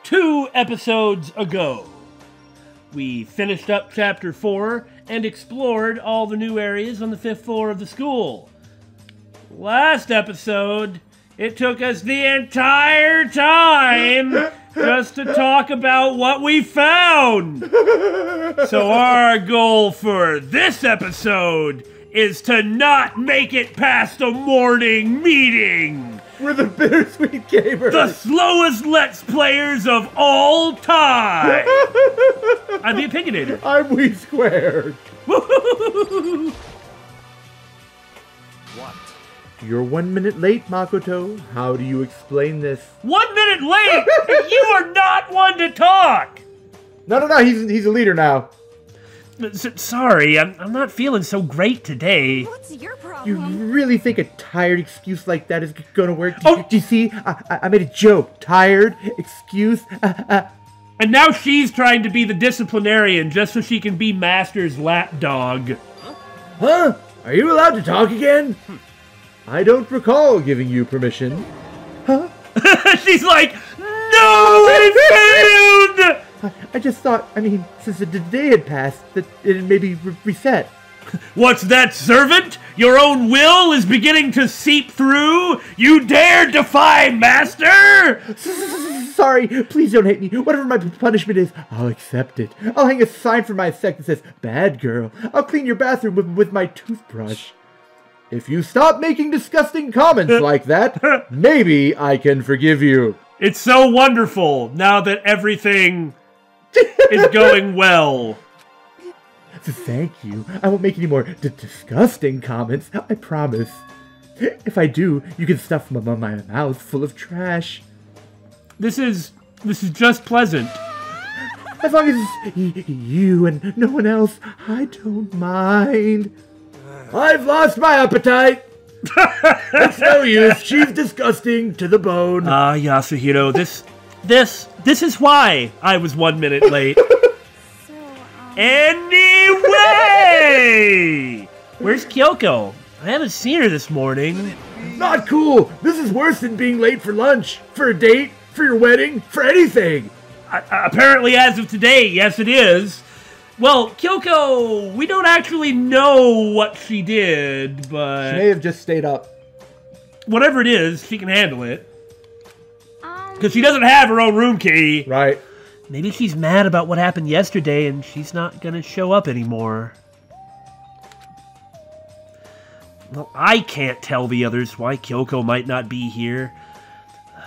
2 episodes ago, we finished up Chapter 4 and explored all the new areas on the 5th floor of the school. Last episode, it took us the entire time just to talk about what we found. So our goal for this episode is to not make it past a morning meeting. We're the Bittersweet Gamers. The slowest Let's Players of all time. I'm the Opinionator. I'm We Squared. Woo-hoo-hoo-hoo-hoo. What? You're 1 minute late, Makoto. How do you explain this? 1 minute late? You are not one to talk. No. He's a leader now. Sorry, I'm not feeling so great today. What's your problem? You really think a tired excuse like that is gonna work? Oh. Do you see? I made a joke. Tired excuse. And now she's trying to be the disciplinarian just so she can be Master's lapdog. Huh? Are you allowed to talk again? I don't recall giving you permission. Huh? She's like, no, it failed! I just thought, since the day had passed, that it maybe reset. What's that, servant? Your own will is beginning to seep through? You dare defy Master? Sorry, please don't hate me. Whatever my punishment is, I'll accept it. I'll hang a sign for my sect that says, bad girl. I'll clean your bathroom with my toothbrush. If you stop making disgusting comments like that, maybe I can forgive you. It's so wonderful now that everything is going well. Thank you. I won't make any more disgusting comments, I promise. If I do, you can stuff my mouth full of trash. This is just pleasant. As long as it's you and no one else, I don't mind. I've lost my appetite. It's no use. She's disgusting to the bone. Ah, Yasuhiro, this is why I was 1 minute late. Anyway! Where's Kyoko? I haven't seen her this morning. Not cool. This is worse than being late for lunch, for a date, for your wedding, for anything. Apparently, as of today, yes it is. Well, Kyoko, we don't actually know what she did, but... She may have just stayed up. Whatever it is, she can handle it. Because she doesn't have her own room key. Right. Maybe she's mad about what happened yesterday and she's not going to show up anymore. Well, I can't tell the others why Kyoko might not be here.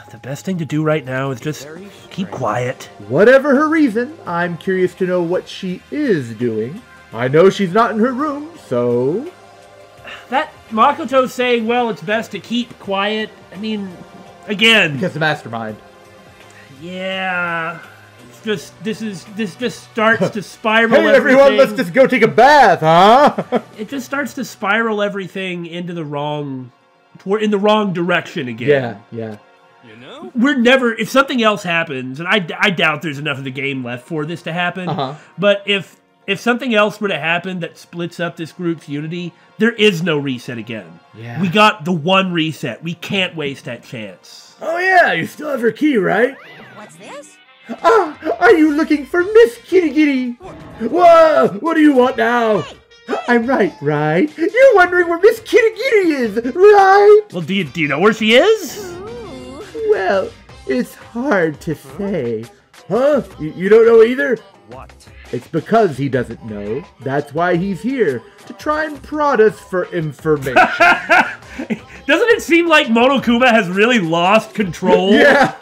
The best thing to do right now is just keep quiet. Whatever her reason, I'm curious to know what she is doing. I know she's not in her room, so... That Makoto saying, well, it's best to keep quiet, again... Because the mastermind. Yeah... This just starts to spiral Hey everyone, let's just go take a bath, huh? It just starts to spiral everything into the wrong... in the wrong direction again. Yeah. You know? We're never... If something else happens, and I doubt there's enough of the game left for this to happen, but if something else were to happen that splits up this group's unity, there is no reset again. Yeah. We got the one reset. We can't waste that chance. Oh yeah, you still have her key, right? What's this? Ah, are you looking for Miss Kitty Kitty? Whoa, what do you want now? I'm right? You're wondering where Miss Kitty Kitty is, right? Well, do you know where she is? Ooh. Well, it's hard to say. Huh? You don't know either? What? It's because he doesn't know. That's why he's here, to try and prod us for information. Doesn't it seem like Monokuma has really lost control? Yeah.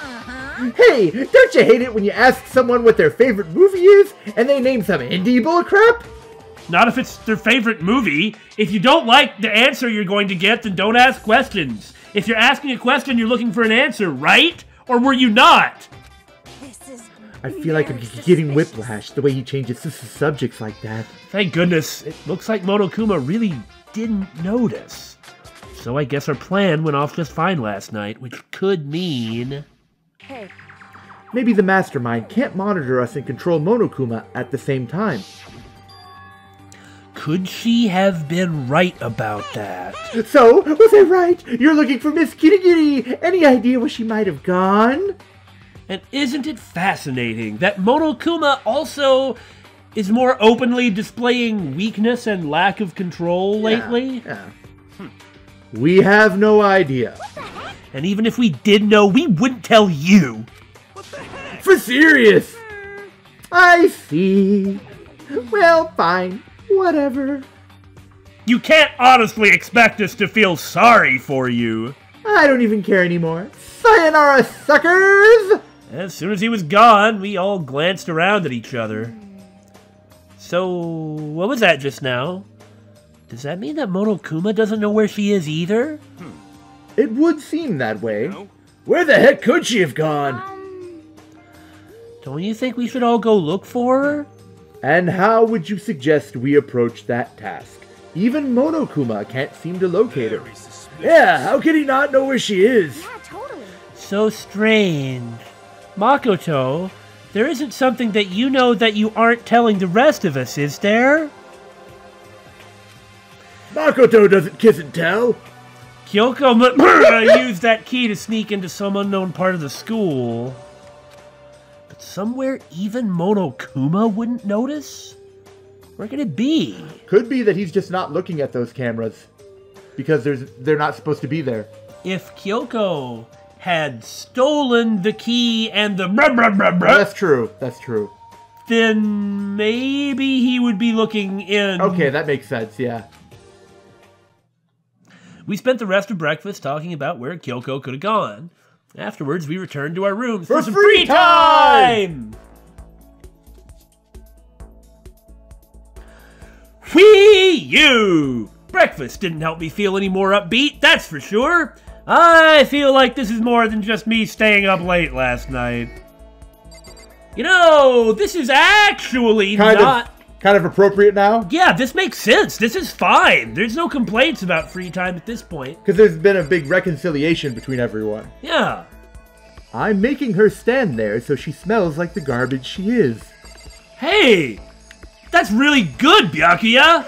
Hey, don't you hate it when you ask someone what their favorite movie is, and they name some indie bullcrap? Not if it's their favorite movie. If you don't like the answer you're going to get, then don't ask questions. If you're asking a question, you're looking for an answer, right? Or were you not? This is I feel like I'm getting whiplash the way he changes subjects like that. Thank goodness. It looks like Monokuma really didn't notice. So I guess our plan went off just fine last night, which could mean... Hey. Maybe the mastermind can't monitor us and control Monokuma at the same time. Could she have been right about that? So, was I right? You're looking for Miss Kitty Kitty. Any idea where she might have gone? And isn't it fascinating that Monokuma also is more openly displaying weakness and lack of control lately? Yeah. We have no idea. And even if we did know, we wouldn't tell you. For serious? I see. Well, fine. Whatever. You can't honestly expect us to feel sorry for you. I don't even care anymore. Sayonara, suckers! As soon as he was gone, we all glanced around at each other. So, what was that just now? Does that mean that Monokuma doesn't know where she is either? It would seem that way. Where the heck could she have gone? Don't you think we should all go look for her? And how would you suggest we approach that task? Even Monokuma can't seem to locate her. Yeah, how could he not know where she is? Yeah, totally. So strange. Makoto, there isn't something that you know that you aren't telling the rest of us, is there? Makoto doesn't kiss and tell. Kyoko used that key to sneak into some unknown part of the school. But somewhere even Monokuma wouldn't notice? Where could it be? Could be that he's just not looking at those cameras. Because they're not supposed to be there. If Kyoko had stolen the key and the That's true. That's true. then maybe he would be looking in. Okay, that makes sense, yeah. We spent the rest of breakfast talking about where Kyoko could have gone. Afterwards, we returned to our rooms for some free time! Whee you! Breakfast didn't help me feel any more upbeat, that's for sure. I feel like this is more than just me staying up late last night. You know, this is actually Kind of appropriate now? Yeah, this makes sense. This is fine. There's no complaints about free time at this point. Because there's been a big reconciliation between everyone. Yeah. I'm making her stand there so she smells like the garbage she is. Hey! That's really good, Byakuya!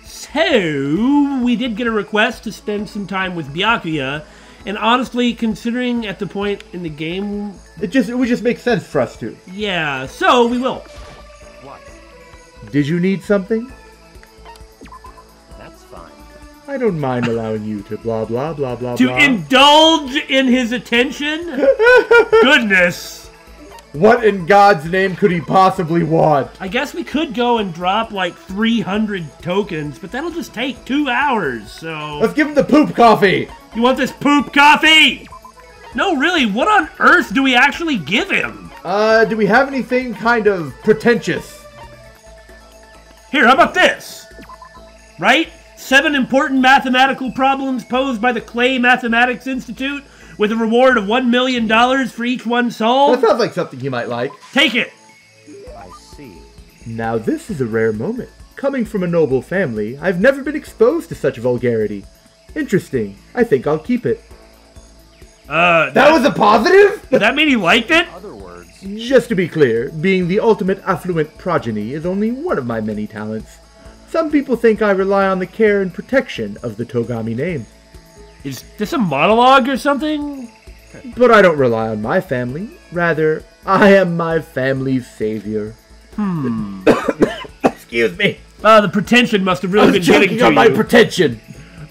So, we did get a request to spend some time with Byakuya, and honestly, considering at the point in the game... It would just make sense for us to. Yeah, so we will. What? Did you need something? That's fine. I don't mind allowing you to blah blah blah blah To blah. indulge in his attention? Goodness! What in God's name could he possibly want? I guess we could go and drop like 300 tokens, but that'll just take 2 hours, so... Let's give him the poop coffee! You want this poop coffee? No, really, what on earth do we actually give him? Do we have anything kind of pretentious? Here, how about this? Right? 7 important mathematical problems posed by the Clay Mathematics Institute with a reward of $1 million for each one That solved. sounds like something he might like. Take it! I see. Now this is a rare moment. Coming from a noble family, I've never been exposed to such vulgarity. Interesting. I think I'll keep it. That was a positive? Does that mean he liked it? Other words. Just to be clear, being the ultimate affluent progeny is only one of my many talents. Some people think I rely on the care and protection of the Togami name. Is this a monologue or something? But I don't rely on my family. Rather, I am my family's savior. Excuse me. The pretension must have really been getting Choking to on my you. pretension.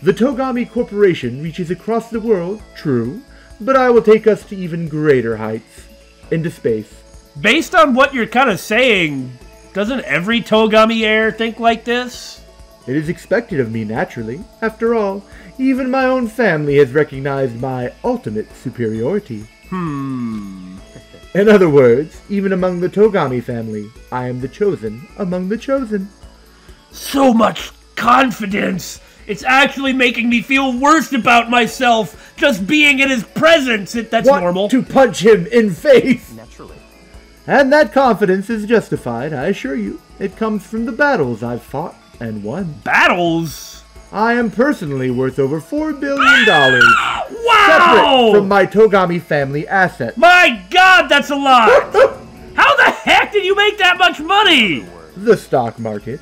The Togami Corporation reaches across the world, true, but I will take us to even greater heights. Into space. Based on what you're kind of saying, doesn't every Togami heir think like this? It is expected of me naturally. After all, even my own family has recognized my ultimate superiority. In other words, even among the Togami family, I am the chosen among the chosen. So much confidence! It's actually making me feel worse about myself just being in his presence. That's Want normal. to punch him in face! Naturally. And that confidence is justified, I assure you. It comes from the battles I've fought and won. Battles? I am personally worth over $4 billion. Wow! Separate from my Togami family asset. My God, that's a lot! How the heck did you make that much money? The stock market.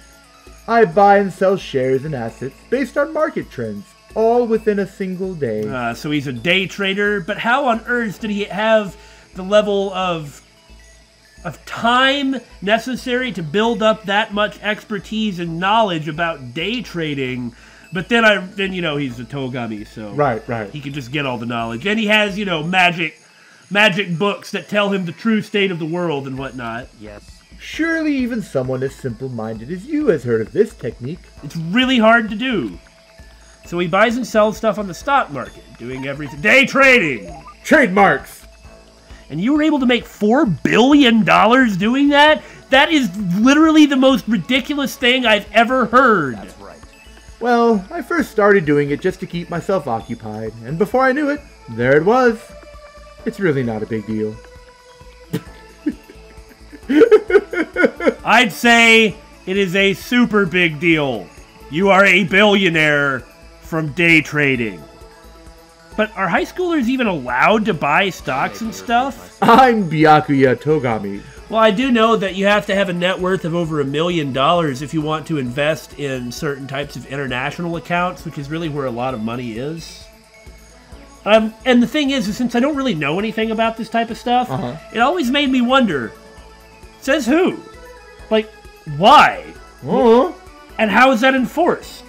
I buy and sell shares and assets based on market trends. all within a single day. So he's a day trader, but how on earth did he have the level of time necessary to build up that much expertise and knowledge about day trading? But then you know, he's a Togami, so Right. he can just get all the knowledge. And he has, you know, magic books that tell him the true state of the world and whatnot. Yes. Surely even someone as simple-minded as you has heard of this technique. It's really hard to do. So he buys and sells stuff on the stock market, doing everything. Day trading! Trademarks! And you were able to make $4 billion doing that? That is literally the most ridiculous thing I've ever heard. That's right. Well, I first started doing it just to keep myself occupied, and before I knew it, there it was. It's really not a big deal. I'd say it is a super big deal. You are a billionaire from day trading. But are high schoolers even allowed to buy stocks and stuff? I'm Byakuya Togami. Well, I do know that you have to have a net worth of over $1 million if you want to invest in certain types of international accounts, which is really where a lot of money is. And the thing is since I don't really know anything about this type of stuff, it always made me wonder, says who? Like, why? And how is that enforced?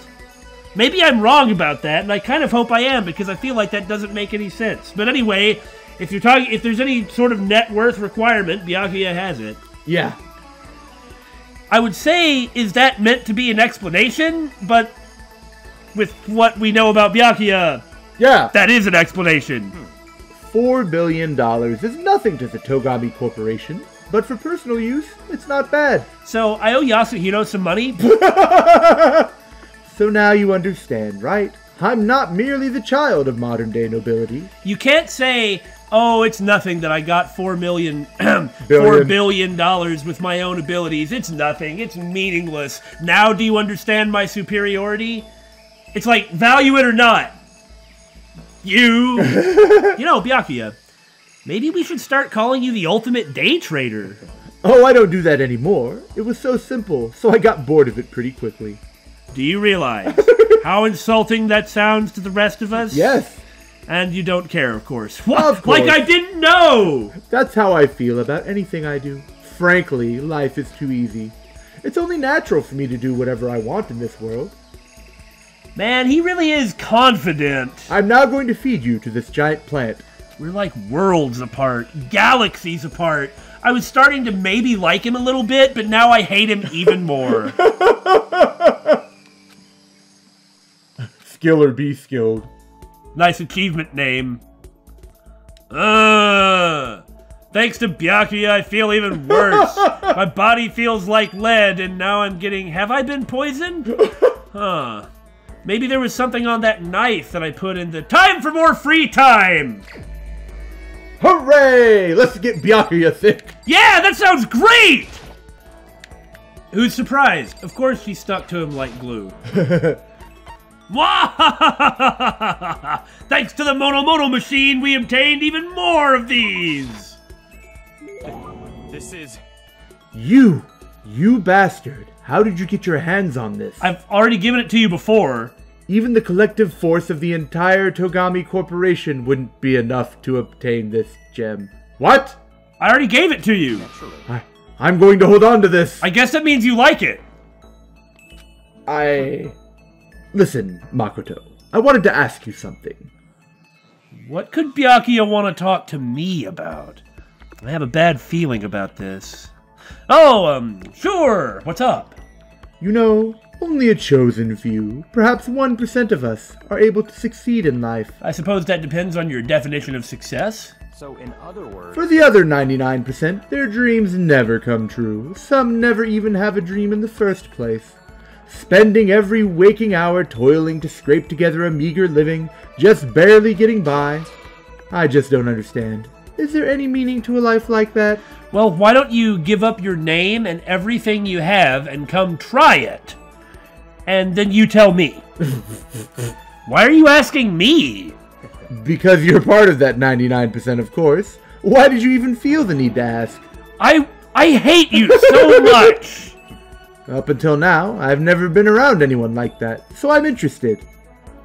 Maybe I'm wrong about that, and I kind of hope I am, because I feel like that doesn't make any sense. But anyway, if there's any sort of net worth requirement, Byakuya has it. Yeah. I would say, is that meant to be an explanation? But with what we know about Byakuya, Yeah. that is an explanation. $4 billion is nothing to the Togami Corporation, but for personal use, it's not bad. So I owe Yasuhiro some money. So now you understand, right? I'm not merely the child of modern-day nobility. You can't say, oh, it's nothing that I got $4 billion with my own abilities. It's nothing. It's meaningless. Now do you understand my superiority? It's like, value it or not. You know, Byakuya, maybe we should start calling you the ultimate day trader. Oh, I don't do that anymore. It was so simple, so I got bored of it pretty quickly. Do you realize how insulting that sounds to the rest of us? Yes. And you don't care, of course. Of course. Like I didn't know! That's how I feel about anything I do. Frankly, life is too easy. It's only natural for me to do whatever I want in this world. Man, he really is confident. I'm now going to feed you to this giant plant. We're like worlds apart, galaxies apart. I was starting to maybe like him a little bit, but now I hate him even more. Skill or be skilled. Nice achievement name. Thanks to Byakuya, I feel even worse. My body feels like lead, and now I'm getting... Have I been poisoned? Huh. Maybe there was something on that knife that I put in the... Time for more free time! Hooray! Let's get Byakuya thick. Yeah, that sounds great! Who's surprised? Of course she stuck to him like glue. Thanks to the Mono machine, we obtained even more of these! This is... You bastard. How did you get your hands on this? I've already given it to you before. Even the collective force of the entire Togami Corporation wouldn't be enough to obtain this gem. What? I already gave it to you. I'm going to hold on to this. I guess that means you like it. Listen, Makoto. I wanted to ask you something. What could Byakuya want to talk to me about? I have a bad feeling about this. Oh, sure. What's up? You know, only a chosen few, perhaps 1% of us, are able to succeed in life. I suppose that depends on your definition of success. So in other words... For the other 99%, their dreams never come true. Some never even have a dream in the first place. Spending every waking hour toiling to scrape together a meager living, just barely getting by. I just don't understand. Is there any meaning to a life like that? Well, why don't you give up your name and everything you have and come try it? And then you tell me. Why are you asking me? Because you're part of that 99%, of course. Why did you even feel the need to ask? I hate you so much! Up until now, I've never been around anyone like that, so I'm interested.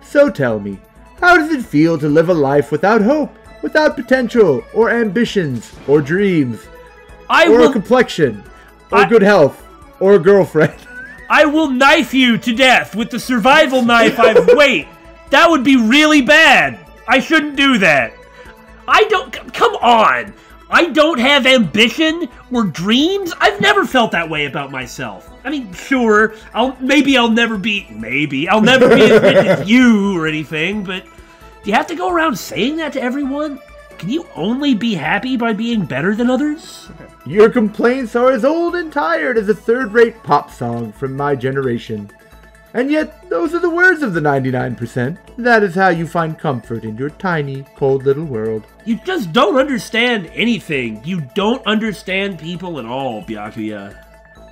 So tell me, how does it feel to live a life without hope, without potential, or ambitions, or dreams, or a complexion, or good health, or a girlfriend? I will knife you to death with the survival knife I've... Wait, that would be really bad. I shouldn't do that. I don't... Come on. I don't have ambition or dreams. I've never felt that way about myself. I mean, sure, maybe I'll never be as rich as you or anything, but do you have to go around saying that to everyone? Can you only be happy by being better than others? Your complaints are as old and tired as a third-rate pop song from my generation. And yet, those are the words of the 99%. That is how you find comfort in your tiny, cold little world. You just don't understand anything. You don't understand people at all, Byakuya.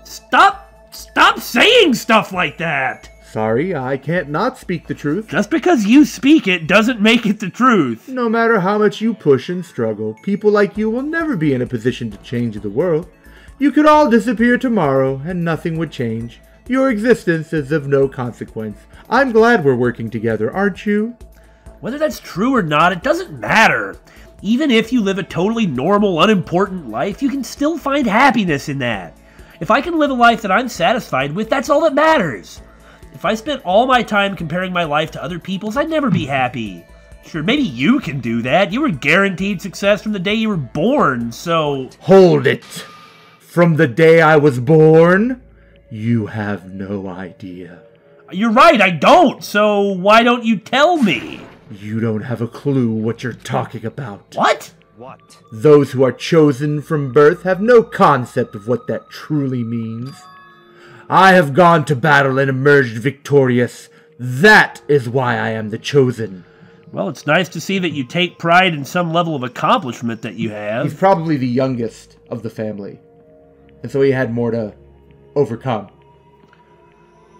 Stop saying stuff like that! Sorry, I can't not speak the truth. Just because you speak it doesn't make it the truth. No matter how much you push and struggle, people like you will never be in a position to change the world. You could all disappear tomorrow, and nothing would change. Your existence is of no consequence. I'm glad we're working together, aren't you? Whether that's true or not, it doesn't matter. Even if you live a totally normal, unimportant life, you can still find happiness in that. If I can live a life that I'm satisfied with, that's all that matters. If I spent all my time comparing my life to other people's, I'd never be happy. Sure, maybe you can do that. You were guaranteed success from the day you were born, so... Hold it! From the day I was born? You have no idea. You're right, I don't, so why don't you tell me? You don't have a clue what you're talking about. What? What? Those who are chosen from birth have no concept of what that truly means. I have gone to battle and emerged victorious. That is why I am the chosen. Well, it's nice to see that you take pride in some level of accomplishment that you have. He's probably the youngest of the family, and so he had more to overcome.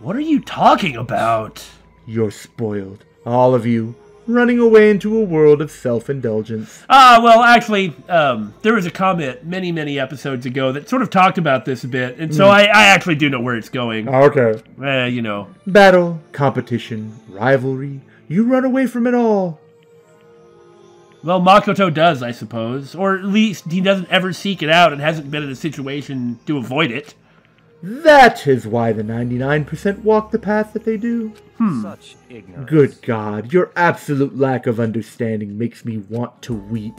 What are you talking about? You're spoiled, all of you, running away into a world of self-indulgence. Well, actually, there was a comment many episodes ago that sort of talked about this a bit, and so I actually do know where it's going. Okay. You know. Battle, competition, rivalry. You run away from it all. Well, Makoto does, I suppose. Or at least he doesn't ever seek it out and hasn't been in a situation to avoid it. That is why the 99% walk the path that they do. Such ignorance. Good God, your absolute lack of understanding makes me want to weep.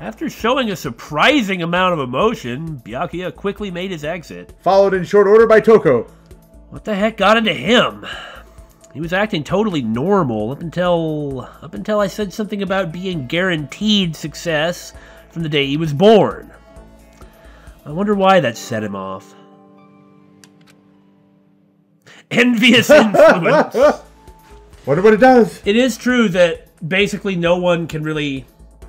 After showing a surprising amount of emotion, Byakuya quickly made his exit. Followed in short order by Toko. What the heck got into him? He was acting totally normal up until I said something about being guaranteed success from the day he was born. I wonder why that set him off. Envious influence. Wonder what it does. It is true that basically no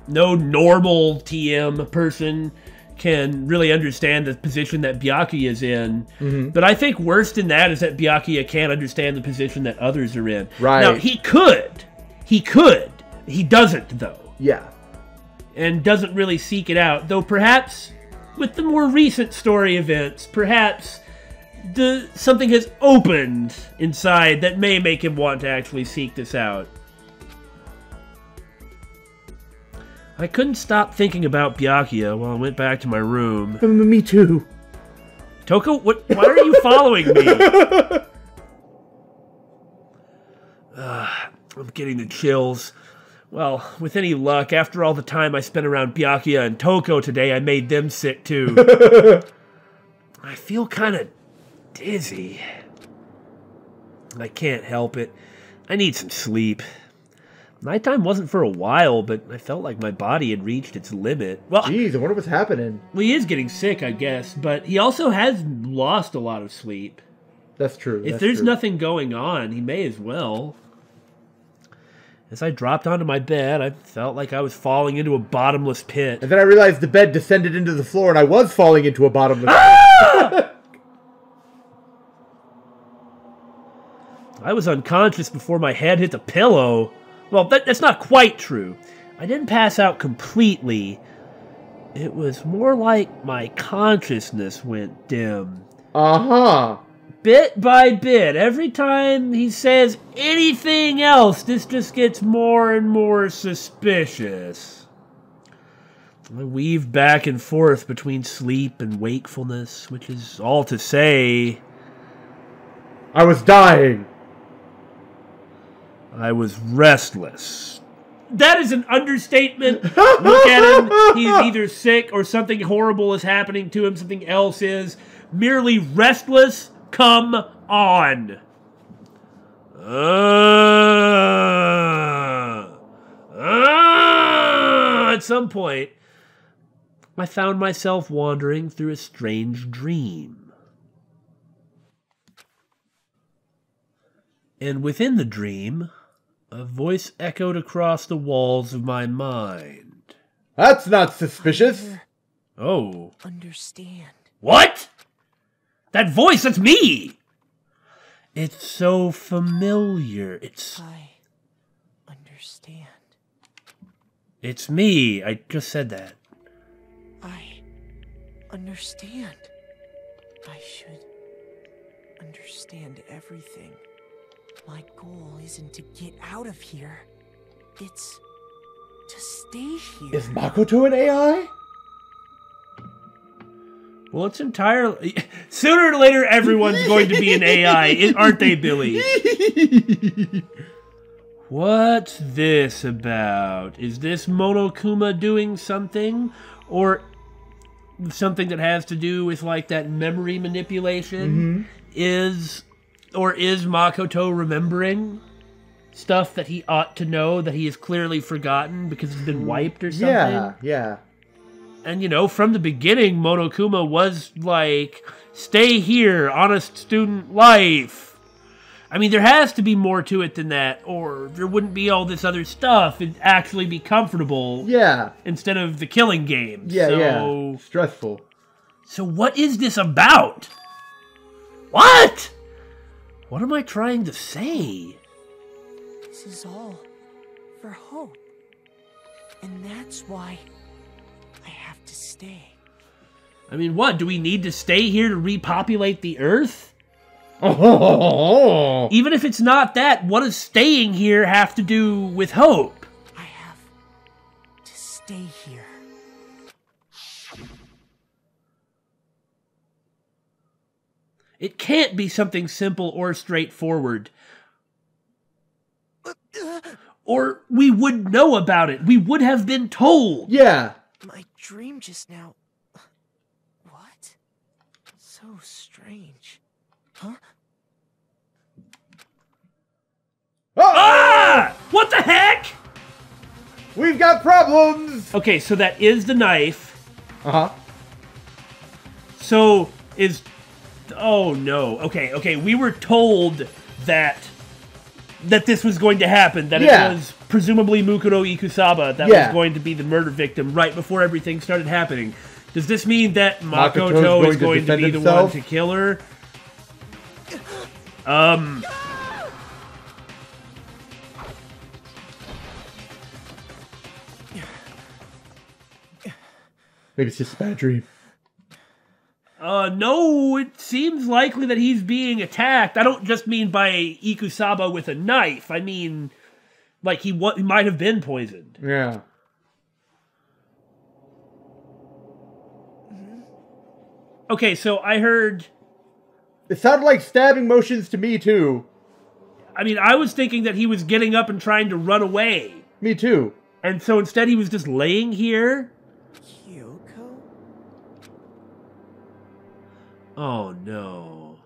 normal TM person can really understand the position that Byakuya is in. Mm-hmm. But I think worse than that is that Byakuya can't understand the position that others are in. Right. Now, he could. He doesn't, though. Yeah. And doesn't really seek it out. Though perhaps, with the more recent story events, perhaps something has opened inside that may make him want to actually seek this out. I couldn't stop thinking about Byakuya while I went back to my room. Me too. Toko, why are you following me? I'm getting the chills. Well, with any luck, after all the time I spent around Byakuya and Toko today, I made them sick too. I feel kind of dizzy. I can't help it. I need some sleep. Nighttime wasn't for a while, but I felt like my body had reached its limit. Well, jeez, I wonder what's happening. Well, he is getting sick, I guess, but he also has lost a lot of sleep. That's true. If there's nothing going on, he may as well. As I dropped onto my bed, I felt like I was falling into a bottomless pit. And then I realized the bed descended into the floor and I was falling into a bottomless pit. I was unconscious before my head hit the pillow. Well, that's not quite true. I didn't pass out completely. It was more like my consciousness went dim. Uh-huh. bit by bit, every time he says anything else, this just gets more and more suspicious. I weave back and forth between sleep and wakefulness, which is all to say... I was dying. I was restless. That is an understatement. Look at him. He's either sick or something horrible is happening to him. Something else is. Merely restless? Come on. At some point, I found myself wandering through a strange dream. And within the dream, a voice echoed across the walls of my mind. That's not suspicious. Oh. Understand. What? That voice, that's me! It's so familiar. I understand. It's me. I just said that. I understand. I should understand everything. My goal isn't to get out of here. It's to stay here. Is Makoto an AI? Well, it's entirely... Sooner or later, everyone's going to be an AI, aren't they, Billy? What's this about? Is this Monokuma doing something? Or something that has to do with, like, that memory manipulation? Is Makoto remembering stuff that he ought to know that he has clearly forgotten because it's been wiped or something? Yeah. And, you know, from the beginning, Monokuma was like, stay here, honest student life. I mean, there has to be more to it than that, or there wouldn't be all this other stuff. It'd actually be comfortable. Yeah. Instead of the killing game. Yeah. Stressful. So what is this about? What? What am I trying to say? This is all for hope. And that's why I have to stay. I mean, what? Do we need to stay here to repopulate the Earth? Oh. Even if it's not that, what does staying here have to do with hope? I have to stay here. It can't be something simple or straightforward. Or we would know about it. We would have been told. Yeah. My dream just now... What? So strange. Huh? Ah! What the heck? We've got problems. Okay, so that is the knife. Uh-huh. So is... Oh, no. Okay. We were told that this was going to happen. That it was presumably Mukuro Ikusaba that was going to be the murder victim right before everything started happening. Does this mean that Makoto is going to be the one to kill her? Maybe it's just a bad dream. No, it seems likely that he's being attacked. I don't just mean by Ikusaba with a knife. I mean, like, he might have been poisoned. Yeah. Okay, so I heard... It sounded like stabbing motions to me, too. I mean, I was thinking that he was getting up and trying to run away. Me, too. And so instead he was just laying here? Kyoko? Oh no.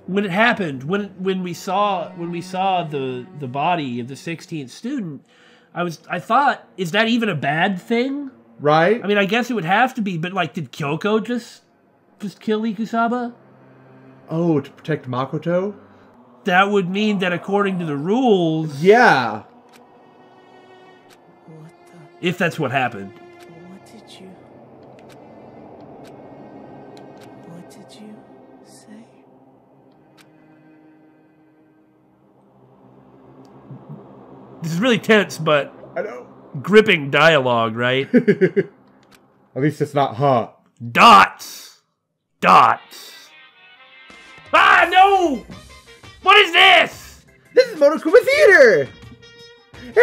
When it happened, when we saw the body of the 16th student, I thought, is that even a bad thing? Right? I mean, I guess it would have to be, but like, did Kyoko just kill Ikusaba? Oh, to protect Makoto? That would mean that according to the rules... Yeah. What if that's what happened. What did you say? This is really tense, but... I know. Gripping dialogue, right? At least it's not huh. Dots! Ah, no! What is this? This is Monokuma Theater!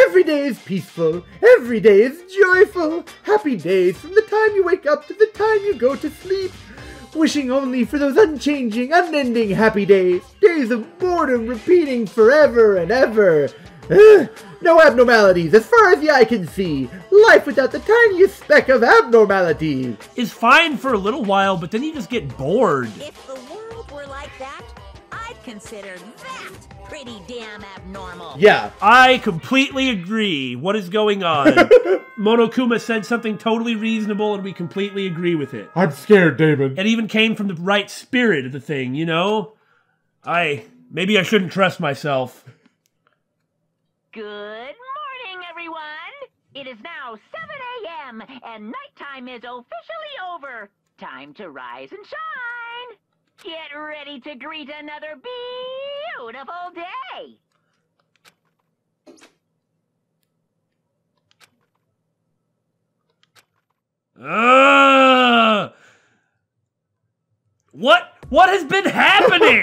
Every day is peaceful. Every day is joyful. Happy days from the time you wake up to the time you go to sleep. Wishing only for those unchanging, unending happy days. Days of boredom repeating forever and ever. No abnormalities as far as the eye can see. Life without the tiniest speck of abnormality. Is fine for a little while, but then you just get bored. If the world were like that, I'd consider that pretty damn abnormal. Yeah. I completely agree. What is going on? Monokuma said something totally reasonable, and we completely agree with it. I'm scared, Damon. It even came from the right spirit of the thing, you know? Maybe I shouldn't trust myself. Good morning, everyone. It is now 7 a.m. and nighttime is officially over. Time to rise and shine. Get ready to greet another beautiful day. What has been happening?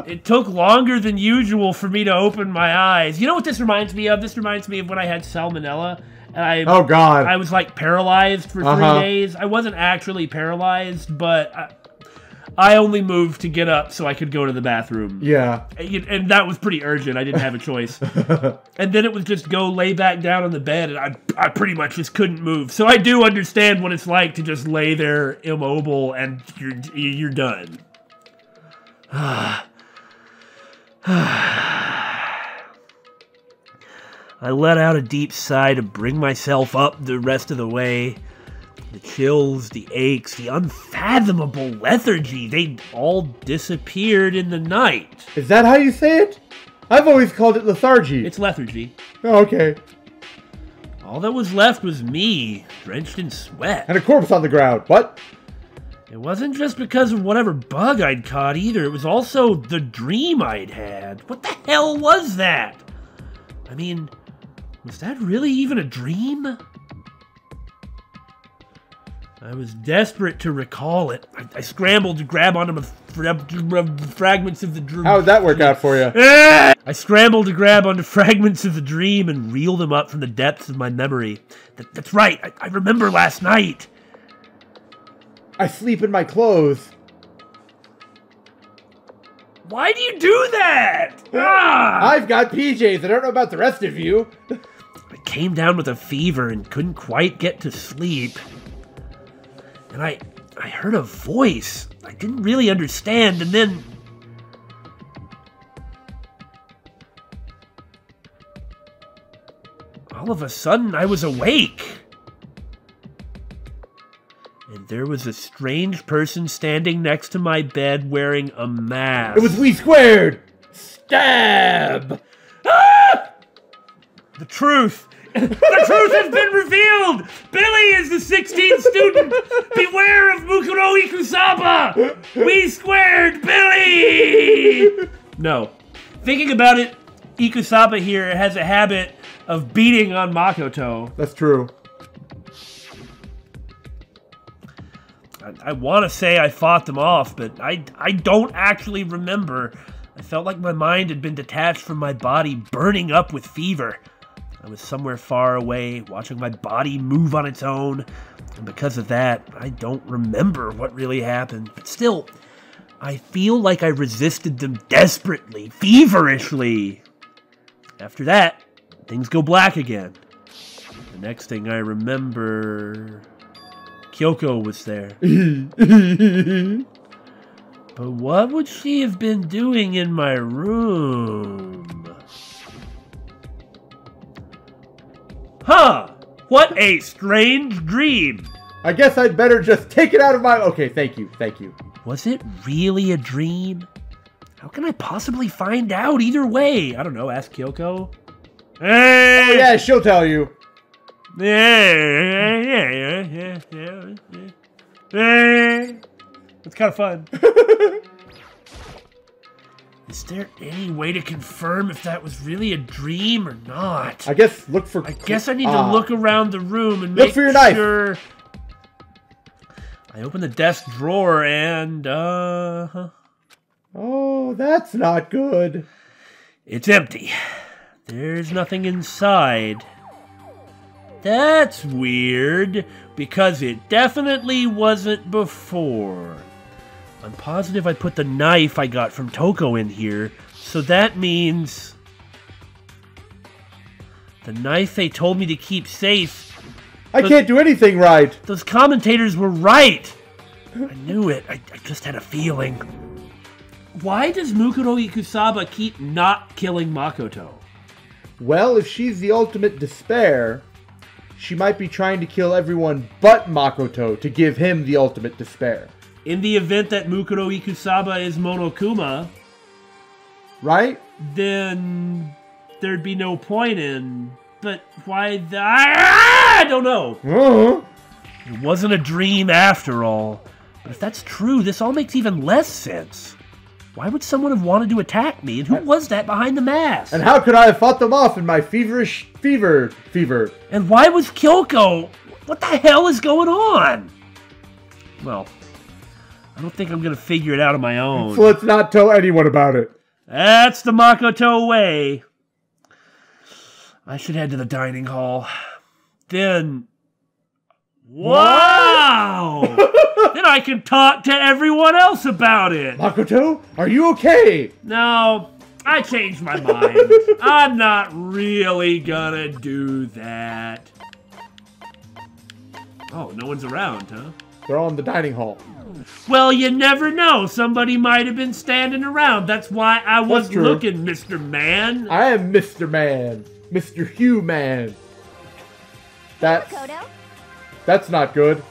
It took longer than usual for me to open my eyes. You know what this reminds me of? This reminds me of when I had salmonella. And Oh, God. I was like paralyzed for 3 days. I wasn't actually paralyzed, but I only moved to get up so I could go to the bathroom. Yeah. And that was pretty urgent. I didn't have a choice. And then it was just go lay back down on the bed, and I pretty much just couldn't move. So I do understand what it's like to just lay there immobile and you're done. I let out a deep sigh to bring myself up the rest of the way. The chills, the aches, the unfathomable lethargy, they all disappeared in the night. Is that how you say it? I've always called it lethargy. It's lethargy. Oh, okay. All that was left was me, drenched in sweat. And a corpse on the ground. What? It wasn't just because of whatever bug I'd caught either. It was also the dream I'd had. What the hell was that? I mean, was that really even a dream? I was desperate to recall it. I scrambled to grab onto fragments of the dream. How would that work out for you? I scrambled to grab onto fragments of the dream and reel them up from the depths of my memory. That's right, I remember last night. I sleep in my clothes. Why do you do that? I've got PJs. I don't know about the rest of you. I came down with a fever and couldn't quite get to sleep. And I heard a voice I didn't really understand, and then... all of a sudden, I was awake. And there was a strange person standing next to my bed wearing a mask. It was We Squared! Stab! Ah! The truth! The truth has been revealed! Billy is the 16th student! Beware of Mukuro Ikusaba! We squared Billy! No. Thinking about it, Ikusaba here has a habit of beating on Makoto. That's true. I want to say I fought them off, but I don't actually remember. I felt like my mind had been detached from my body, burning up with fever. I was somewhere far away, watching my body move on its own, and because of that, I don't remember what really happened. But still, I feel like I resisted them desperately, feverishly. After that, things go black again. The next thing I remember... Kyoko was there. But what would she have been doing in my room? Huh! What a strange dream! I guess I'd better just take it out of my... Okay, thank you. Was it really a dream? How can I possibly find out either way? I don't know, ask Kyoko. Hey! Oh, yeah, she'll tell you. Yeah. It's kind of fun. Is there any way to confirm if that was really a dream or not? I guess look for... I guess I need to look around the room and Look make for your knife. sure... I opened the desk drawer and, Oh, that's not good. it's empty. There's nothing inside. That's weird, because it definitely wasn't before. I'm positive I put the knife I got from Toko in here, so that means... the knife they told me to keep safe... I can't do anything right. Those commentators were right. I knew it. I just had a feeling. Why does Mukuro Ikusaba keep not killing Makoto? Well, if she's the ultimate despair, she might be trying to kill everyone but Makoto to give him the ultimate despair. In the event that Mukuro Ikusaba is Monokuma, Right? then there'd be no point in... But why the... I don't know. It wasn't a dream after all. But if that's true, this all makes even less sense. Why would someone have wanted to attack me? And who was that behind the mask? And how could I have fought them off in my feverish fever? And why was Kyoko? What the hell is going on? Well, I don't think I'm going to figure it out on my own. So let's not tell anyone about it. That's the Makoto way. I should head to the dining hall. Then... Wow! Then I can talk to everyone else about it. Makoto, are you okay? No, I changed my mind. I'm not really gonna do that. Oh, no one's around, huh? They're all in the dining hall. Well, you never know. Somebody might have been standing around. That's why I was true. looking, Mr. Man. I am Mr. Man. Mr. Hugh Man. That's not good.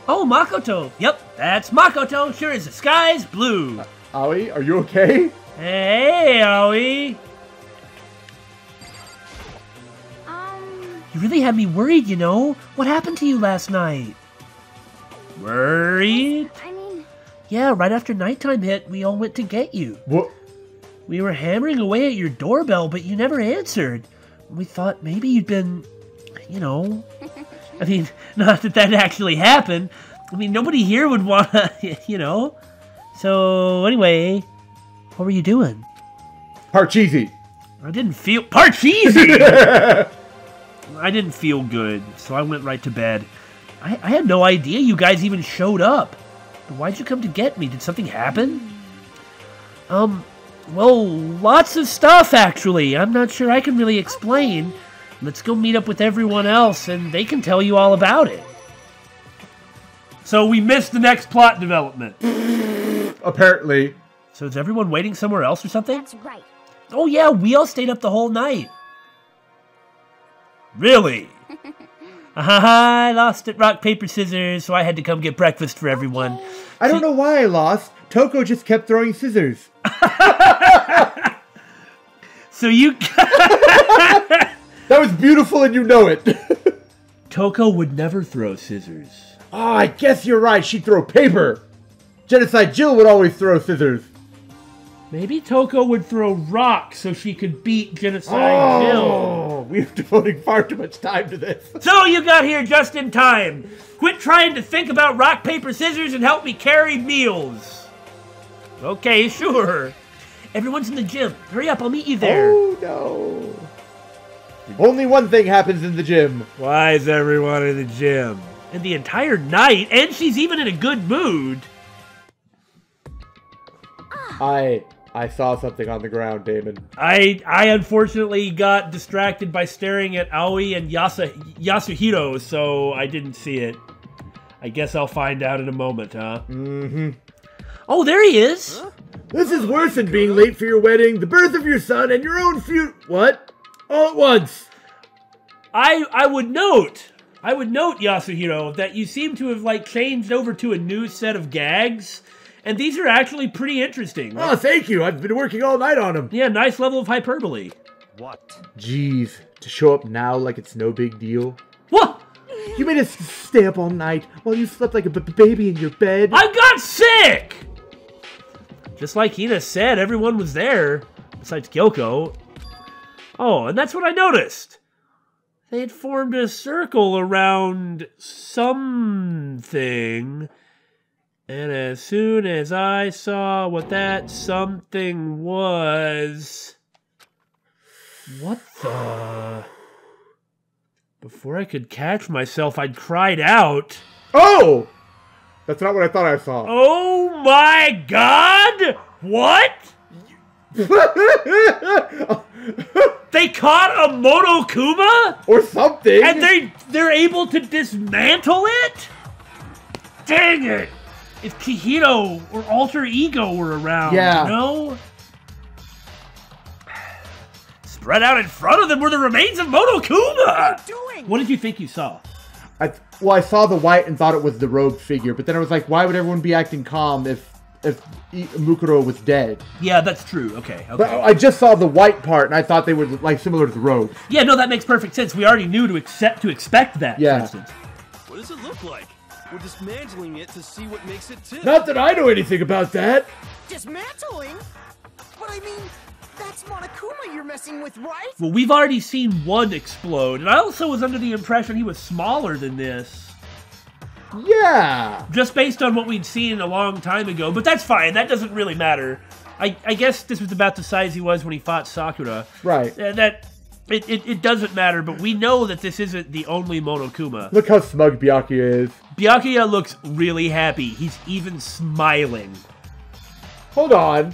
Oh, Makoto. Yep, that's Makoto. Sure as the sky's blue. Aoi, are you okay? Hey, Aoi. You really had me worried, you know. What happened to you last night? Worried? Yeah, right after nighttime hit, we all went to get you. What? We were hammering away at your doorbell, but you never answered. We thought maybe you'd been, you know... I mean, not that that actually happened. I mean, nobody here would want to, you know. So, anyway, what were you doing? Parcheesi. I didn't feel... Parcheesi! I didn't feel good, so I went right to bed. I had no idea you guys even showed up. Why'd you come to get me? Did something happen? Well, lots of stuff, actually. I'm not sure I can really explain. Let's go meet up with everyone else, and they can tell you all about it. So we missed the next plot development. Apparently. So is everyone waiting somewhere else or something? That's right. Oh yeah, we all stayed up the whole night. Really? I lost at rock, paper, scissors, so I had to come get breakfast for everyone. I don't know why I lost. Toko just kept throwing scissors. So you... That was beautiful and you know it. Toko would never throw scissors. Oh, I guess you're right. She'd throw paper. Genocide Jill would always throw scissors. Maybe Toko would throw rocks so she could beat Genocide Jill. Oh, we're devoting far too much time to this. So you got here just in time. Quit trying to think about rock, paper, scissors and help me carry meals. Okay, sure. Everyone's in the gym. Hurry up, I'll meet you there. Oh, no. Only one thing happens in the gym. Why is everyone in the gym? And the entire night, and she's even in a good mood. I saw something on the ground, Damon. I unfortunately got distracted by staring at Aoi and Yasuhiro, so I didn't see it. I guess I'll find out in a moment, huh? Mm-hmm. Oh, there he is! Huh? This is worse than being late for your wedding, the birth of your son, and your own What? All at once! I would note, Yasuhiro, that you seem to have, changed over to a new set of gags, and these are actually pretty interesting. Oh, thank you. I've been working all night on them. Yeah, nice level of hyperbole. What? Jeez, to show up now like it's no big deal. What? You made us stay up all night while you slept like a baby in your bed. I got sick! Just like Hina said, everyone was there, besides Kyoko. Oh, and that's what I noticed. They had formed a circle around something. And as soon as I saw what that something was... What the... Before I could catch myself, I'd cried out. Oh! That's not what I thought I saw. Oh my god! What? They caught a Monokuma? Or something. And they're able to dismantle it? Dang it! If Chihiro or Alter Ego were around, yeah. You know? Spread out in front of them were the remains of Monokuma! What are you doing? What did you think you saw? I saw the white and thought it was the rogue figure, but then I was like, why would everyone be acting calm if Mukuro was dead? Yeah, that's true. Okay. But I just saw the white part, and I thought they were like similar to the rogues. Yeah, no, that makes perfect sense. We already knew to expect that. Yeah. For instance. What does it look like? We're dismantling it to see what makes it tick. Not that I know anything about that. Dismantling? But I mean, that's Monokuma you're messing with, right? Well, we've already seen one explode, and I also was under the impression he was smaller than this. Yeah. Just based on what we'd seen a long time ago, but that's fine. That doesn't really matter. I guess this was about the size he was when he fought Sakura. Right. It doesn't matter, but we know that this isn't the only Monokuma. Look how smug Byakuya is. Byakuya looks really happy. He's even smiling. Hold on.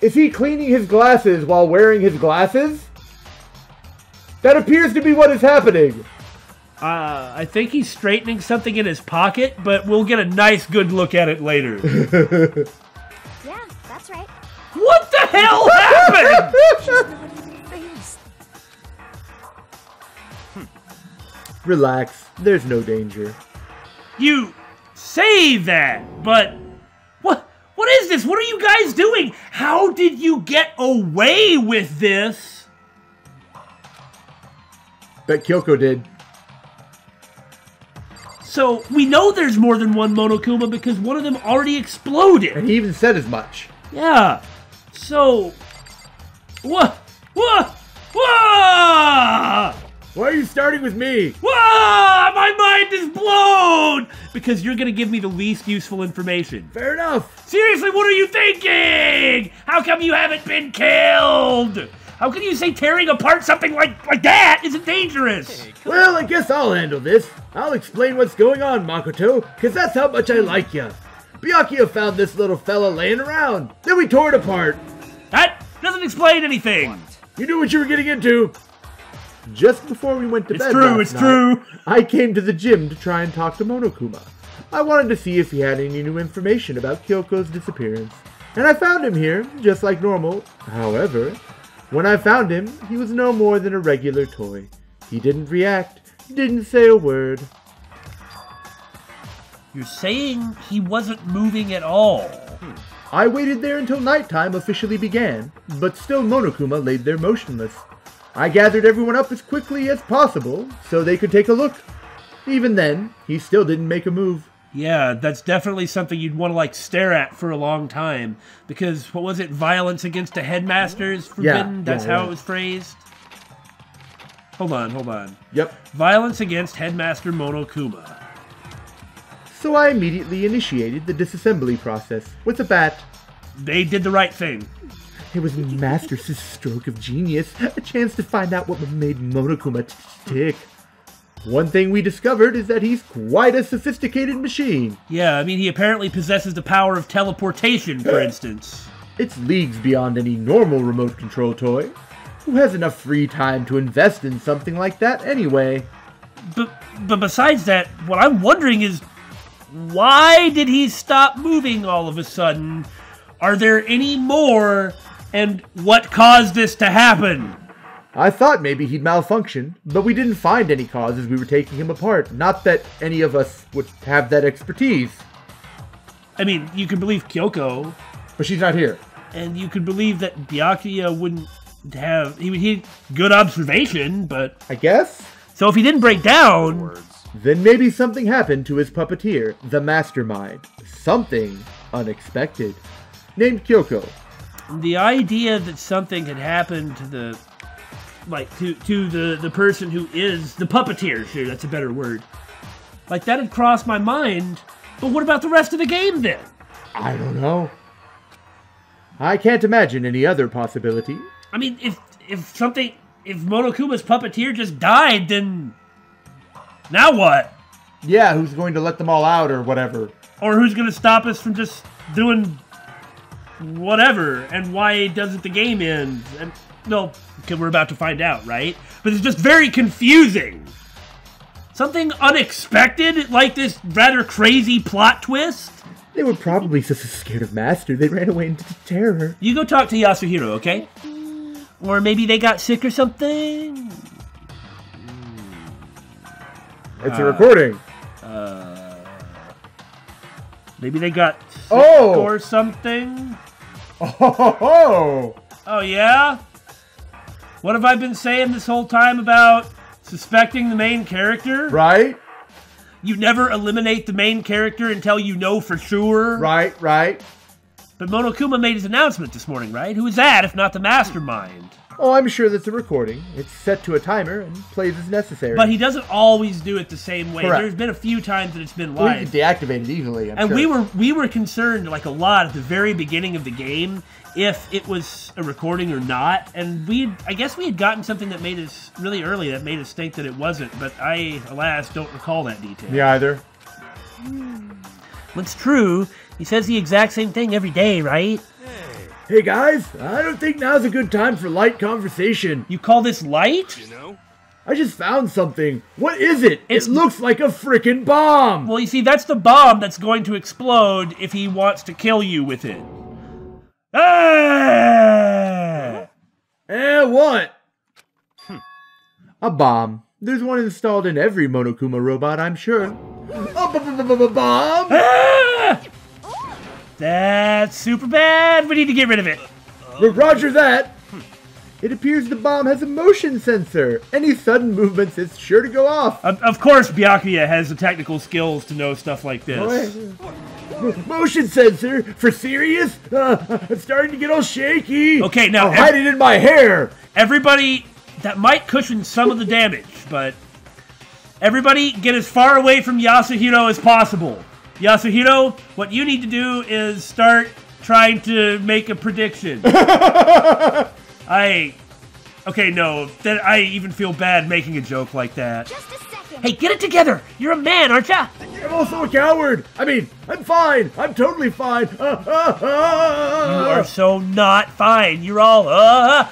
Is he cleaning his glasses while wearing his glasses? That appears to be what is happening. I think he's straightening something in his pocket, but we'll get a nice good look at it later. Yeah, that's right. What the hell happened? She's not even phased. Relax. There's no danger. You say that, but what is this? What are you guys doing? How did you get away with this? Bet Kyoko did. So, we know there's more than one Monokuma because one of them already exploded. And he even said as much. Yeah. So, Whoa! Why are you starting with me? Whoa! My mind is blown! Because you're gonna give me the least useful information. Fair enough. Seriously, what are you thinking? How come you haven't been killed? How can you say tearing apart something like that isn't dangerous? Well, I guess I'll handle this. I'll explain what's going on, Makoto, because that's how much I like ya. Byakuya found this little fella laying around. Then we tore it apart. That doesn't explain anything. You knew what you were getting into. Just before we went to bed last night, I came to the gym to try and talk to Monokuma. I wanted to see if he had any new information about Kyoko's disappearance. And I found him here, just like normal. However, when I found him, he was no more than a regular toy. He didn't react, didn't say a word. You're saying he wasn't moving at all? I waited there until nighttime officially began, but still Monokuma laid there motionless. I gathered everyone up as quickly as possible so they could take a look. Even then, he still didn't make a move. Yeah, that's definitely something you'd want to, stare at for a long time. Because, what was it, violence against a headmaster is forbidden? That's how it was phrased? Hold on. Yep. Violence against Headmaster Monokuma. So I immediately initiated the disassembly process with a bat. They did the right thing. It was Master's stroke of genius, a chance to find out what made Monokuma tick. One thing we discovered is that he's quite a sophisticated machine. Yeah, I mean, he apparently possesses the power of teleportation, for instance. It's leagues beyond any normal remote control toy. Who has enough free time to invest in something like that anyway? But besides that, what I'm wondering is, why did he stop moving all of a sudden? Are there any more? And what caused this to happen? I thought maybe he'd malfunction, but we didn't find any cause as we were taking him apart. Not that any of us would have that expertise. I mean, you can believe Kyoko. But she's not here. And you could believe that Byakuya wouldn't have... He good observation, but... I guess? So if he didn't break down... Then maybe something happened to his puppeteer, the mastermind. Something unexpected. Named Kyoko. The idea that something had happened to the... to the person who is the puppeteer, sure, that's a better word. That had crossed my mind, But what about the rest of the game then? I don't know. I can't imagine any other possibility. I mean, if Monokuma's puppeteer just died, then now what? Yeah, who's going to let them all out or whatever? Or who's going to stop us from just doing whatever? And why doesn't the game end? And no, because we're about to find out, right? But it's just very confusing. Something unexpected, like this rather crazy plot twist. They were probably so scared of Master they ran away into terror. You go talk to Yasuhiro, okay? Or maybe they got sick or something? It's a recording. Maybe they got sick or something? Oh, yeah? What have I been saying this whole time about suspecting the main character? Right. You never eliminate the main character until you know for sure. Right. But Monokuma made his announcement this morning, right? Who is that if not the mastermind? Oh, I'm sure that's a recording. It's set to a timer and plays as necessary. But he doesn't always do it the same way. Correct. There's been a few times that it's been Well, live. you can deactivate it easily, I'm and sure. we were concerned like a lot at the very beginning of the game if it was a recording or not. And I guess we had gotten something that made us really early that made us think that it wasn't. But I, alas, don't recall that detail. Me either. What's true, he says the exact same thing every day, right? Hey guys, I don't think now's a good time for light conversation. You call this light? You know? I just found something. What is it? It looks like a frickin' bomb. Well, you see, that's the bomb that's going to explode if he wants to kill you with it. Ah! What? A bomb. There's one installed in every Monokuma robot, I'm sure. A bomb? Ah! That's super bad. We need to get rid of it. Roger that. It appears the bomb has a motion sensor. Any sudden movements, it's sure to go off. Of course, Byakuya has the technical skills to know stuff like this. Motion sensor? For serious? I'm starting to get all shaky. Okay, now I'll hide it in my hair. Everybody, that might cushion some of the damage, but everybody get as far away from Yasuhiro as possible. Yasuhiro, what you need to do is start trying to make a prediction. I even feel bad making a joke like that. Just a second. Hey, get it together! You're a man, aren't ya? I'm also a coward. I mean, I'm fine. I'm totally fine. You are so not fine. You're all But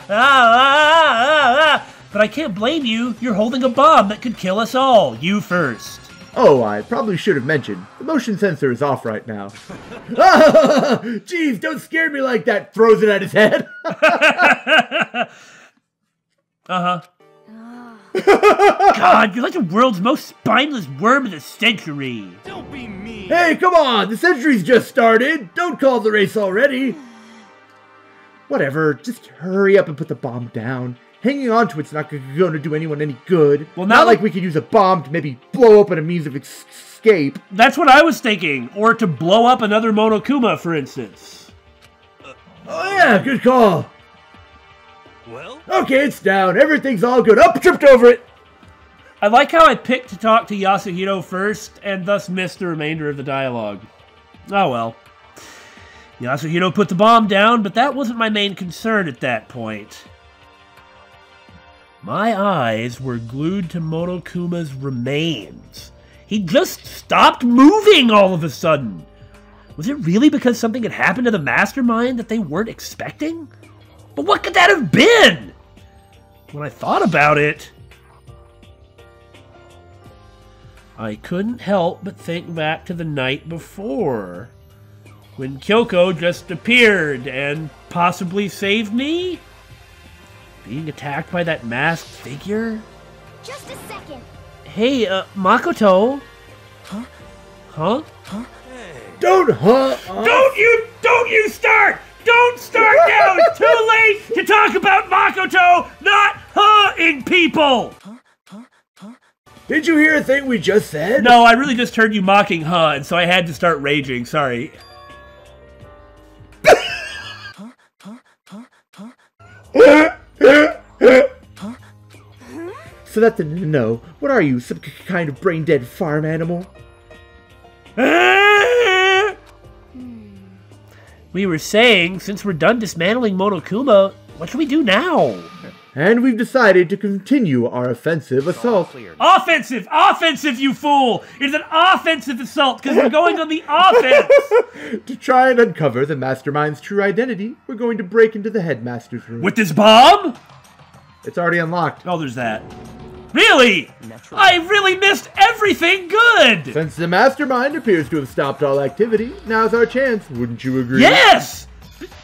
I can't blame you. You're holding a bomb that could kill us all. You first. Oh, I probably should have mentioned. The motion sensor is off right now. Jeez, don't scare me like that. Throws it at his head. God, you're like the world's most spineless worm of the century. Don't be mean. Hey, come on. The century's just started. Don't call the race already. Whatever. Just hurry up and put the bomb down. Hanging on to it's not going to do anyone any good. Well, not like we could use a bomb to maybe blow open a means of escape. That's what I was thinking. Or to blow up another Monokuma, for instance. Oh yeah, good call. Well? Okay, it's down. Everything's all good. Up, tripped over it. I like how I picked to talk to Yasuhiro first, and thus missed the remainder of the dialogue. Oh well. Yasuhiro put the bomb down, but that wasn't my main concern at that point. My eyes were glued to Monokuma's remains. He just stopped moving all of a sudden. Was it really because something had happened to the mastermind that they weren't expecting? But what could that have been? When I thought about it, I couldn't help but think back to the night before, when Kyoko just appeared and possibly saved me? Being attacked by that masked figure? Just a second. Hey, Makoto. Huh? Huh? Don't Don't you start! Don't start now! It's too late to talk about Makoto not huh-ing people! Did you hear a thing we just said? No, I really just heard you mocking huh, and so I had to start raging, sorry. So that's a no. What are you, some kind of brain-dead farm animal? Ah! We were saying, since we're done dismantling Monokuma, what should we do now? And we've decided to continue our offensive assault. Offensive! Offensive, you fool! It's an offensive assault, because we're going on the offense! To try and uncover the Mastermind's true identity, we're going to break into the Headmaster's room. With this bomb? It's already unlocked. Oh, there's that. Really? I really missed everything good! Since the Mastermind appears to have stopped all activity, now's our chance, wouldn't you agree? Yes!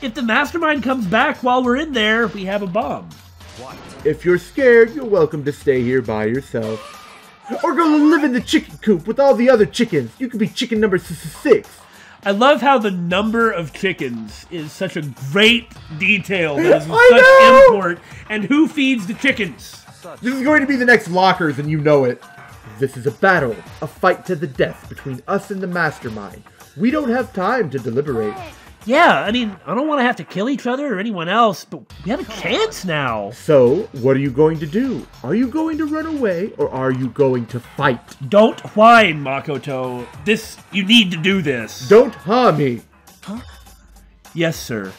If the Mastermind comes back while we're in there, we have a bomb. What? If you're scared, you're welcome to stay here by yourself. Or go live in the chicken coop with all the other chickens. You could be chicken number 6. I love how the number of chickens is such a great detail that is I such know! import. And who feeds the chickens? This is going to be the next Lockers, and you know it. This is a battle, a fight to the death between us and the Mastermind. We don't have time to deliberate. Yeah, I mean, I don't want to have to kill each other or anyone else, but we have a chance now. So, what are you going to do? Are you going to run away, or are you going to fight? Don't whine, Makoto. You need to do this. Don't harm me. Yes, sir.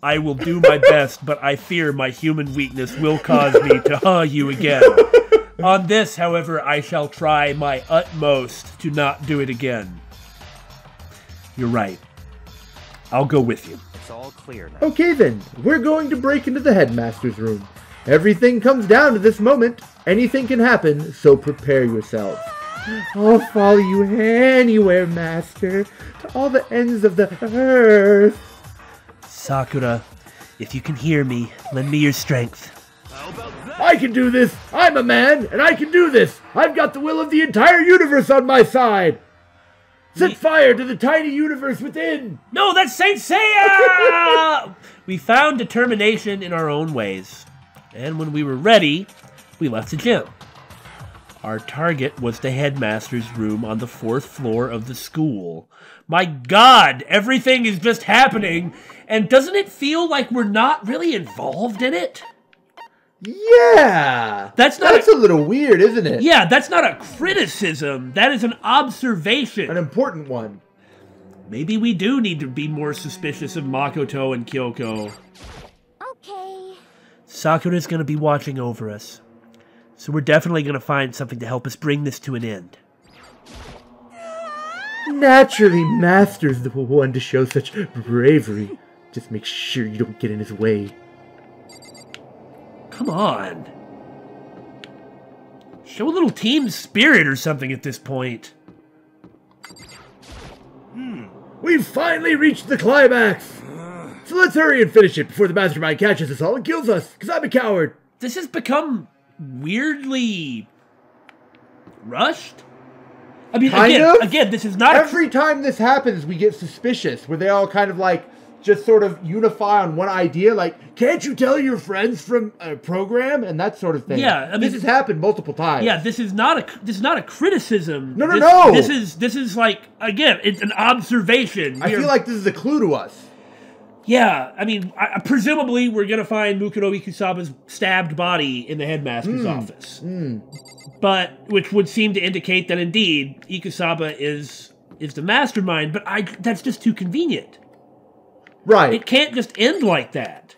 I will do my best, but I fear my human weakness will cause me to you again. On this, however, I shall try my utmost to not do it again. You're right. I'll go with you. It's all clear now. Okay then, we're going to break into the Headmaster's room. Everything comes down to this moment. Anything can happen, so prepare yourselves. I'll follow you anywhere, Master, to all the ends of the earth. Sakura, if you can hear me, lend me your strength. How about that? I can do this! I'm a man, and I can do this! I've got the will of the entire universe on my side! Set fire to the tiny universe within! No, that's Saint Seiya! We found determination in our own ways. And when we were ready, we left the gym. Our target was the Headmaster's room on the 4th floor of the school. My God, everything is just happening, and doesn't it feel like we're not really involved in it? Yeah! That's a little weird, isn't it? Yeah, that's not a criticism. That is an observation. An important one. Maybe we do need to be more suspicious of Makoto and Kyoko. Okay. Sakura's gonna be watching over us. So we're definitely gonna find something to help us bring this to an end. Naturally, Master's the one to show such bravery. Just make sure you don't get in his way. Come on. Show a little team spirit or something at this point. We've finally reached the climax! So let's hurry and finish it before the Mastermind catches us all and kills us, because I'm a coward! This has become weirdly rushed. I mean, again, this is not Every time this happens, we get suspicious, where they all kind of like, just sort of unify on one idea, like, can't you tell your friends from a program? And that sort of thing. Yeah, I mean, this has happened multiple times. Yeah, this is not a criticism. No. This is like, again, it's an observation. I feel like this is a clue to us. Yeah, I mean, presumably we're gonna find Mukuno Ikusaba's stabbed body in the Headmaster's office. But, which would seem to indicate that indeed, Ikusaba is the mastermind, but that's just too convenient. Right. It can't just end like that.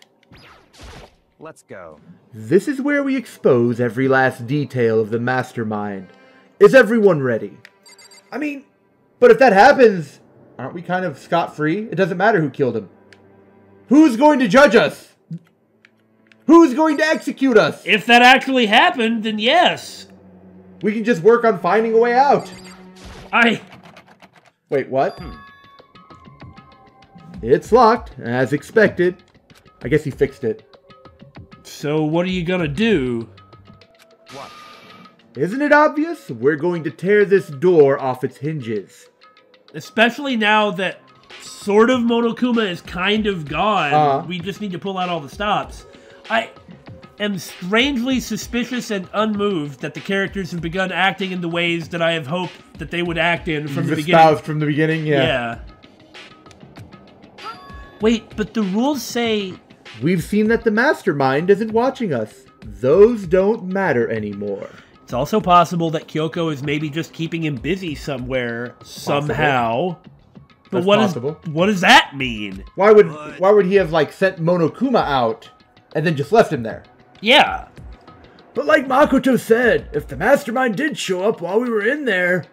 Let's go. This is where we expose every last detail of the Mastermind. Is everyone ready? I mean, but if that happens, aren't we kind of scot-free? It doesn't matter who killed him. Who's going to judge us? Who's going to execute us? If that actually happened, then yes. We can just work on finding a way out. Wait, what? It's locked, as expected. I guess he fixed it. So what are you gonna do? What? Isn't it obvious? We're going to tear this door off its hinges. Especially now that sort of Monokuma is kind of gone. We just need to pull out all the stops. I am strangely suspicious and unmoved that the characters have begun acting in the ways that I have hoped that they would act in from the beginning. From the beginning, yeah. Wait, but the rules say... We've seen that the Mastermind isn't watching us. Those don't matter anymore. It's also possible that Kyoko is maybe just keeping him busy somewhere, somehow. But That's what does that mean? Why would he have, like, sent Monokuma out and then just left him there? Yeah. But like Makoto said, if the mastermind did show up while we were in there...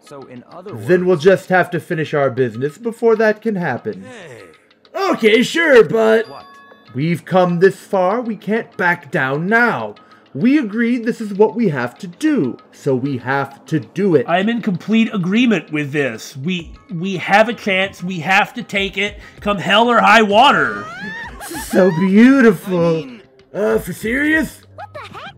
So in other words... Then we'll just have to finish our business before that can happen. Hey. Okay, sure, but... What? We've come this far, we can't back down now. We agreed this is what we have to do, so we have to do it. I'm in complete agreement with this. We have a chance, we have to take it, come hell or high water. So beautiful. For serious?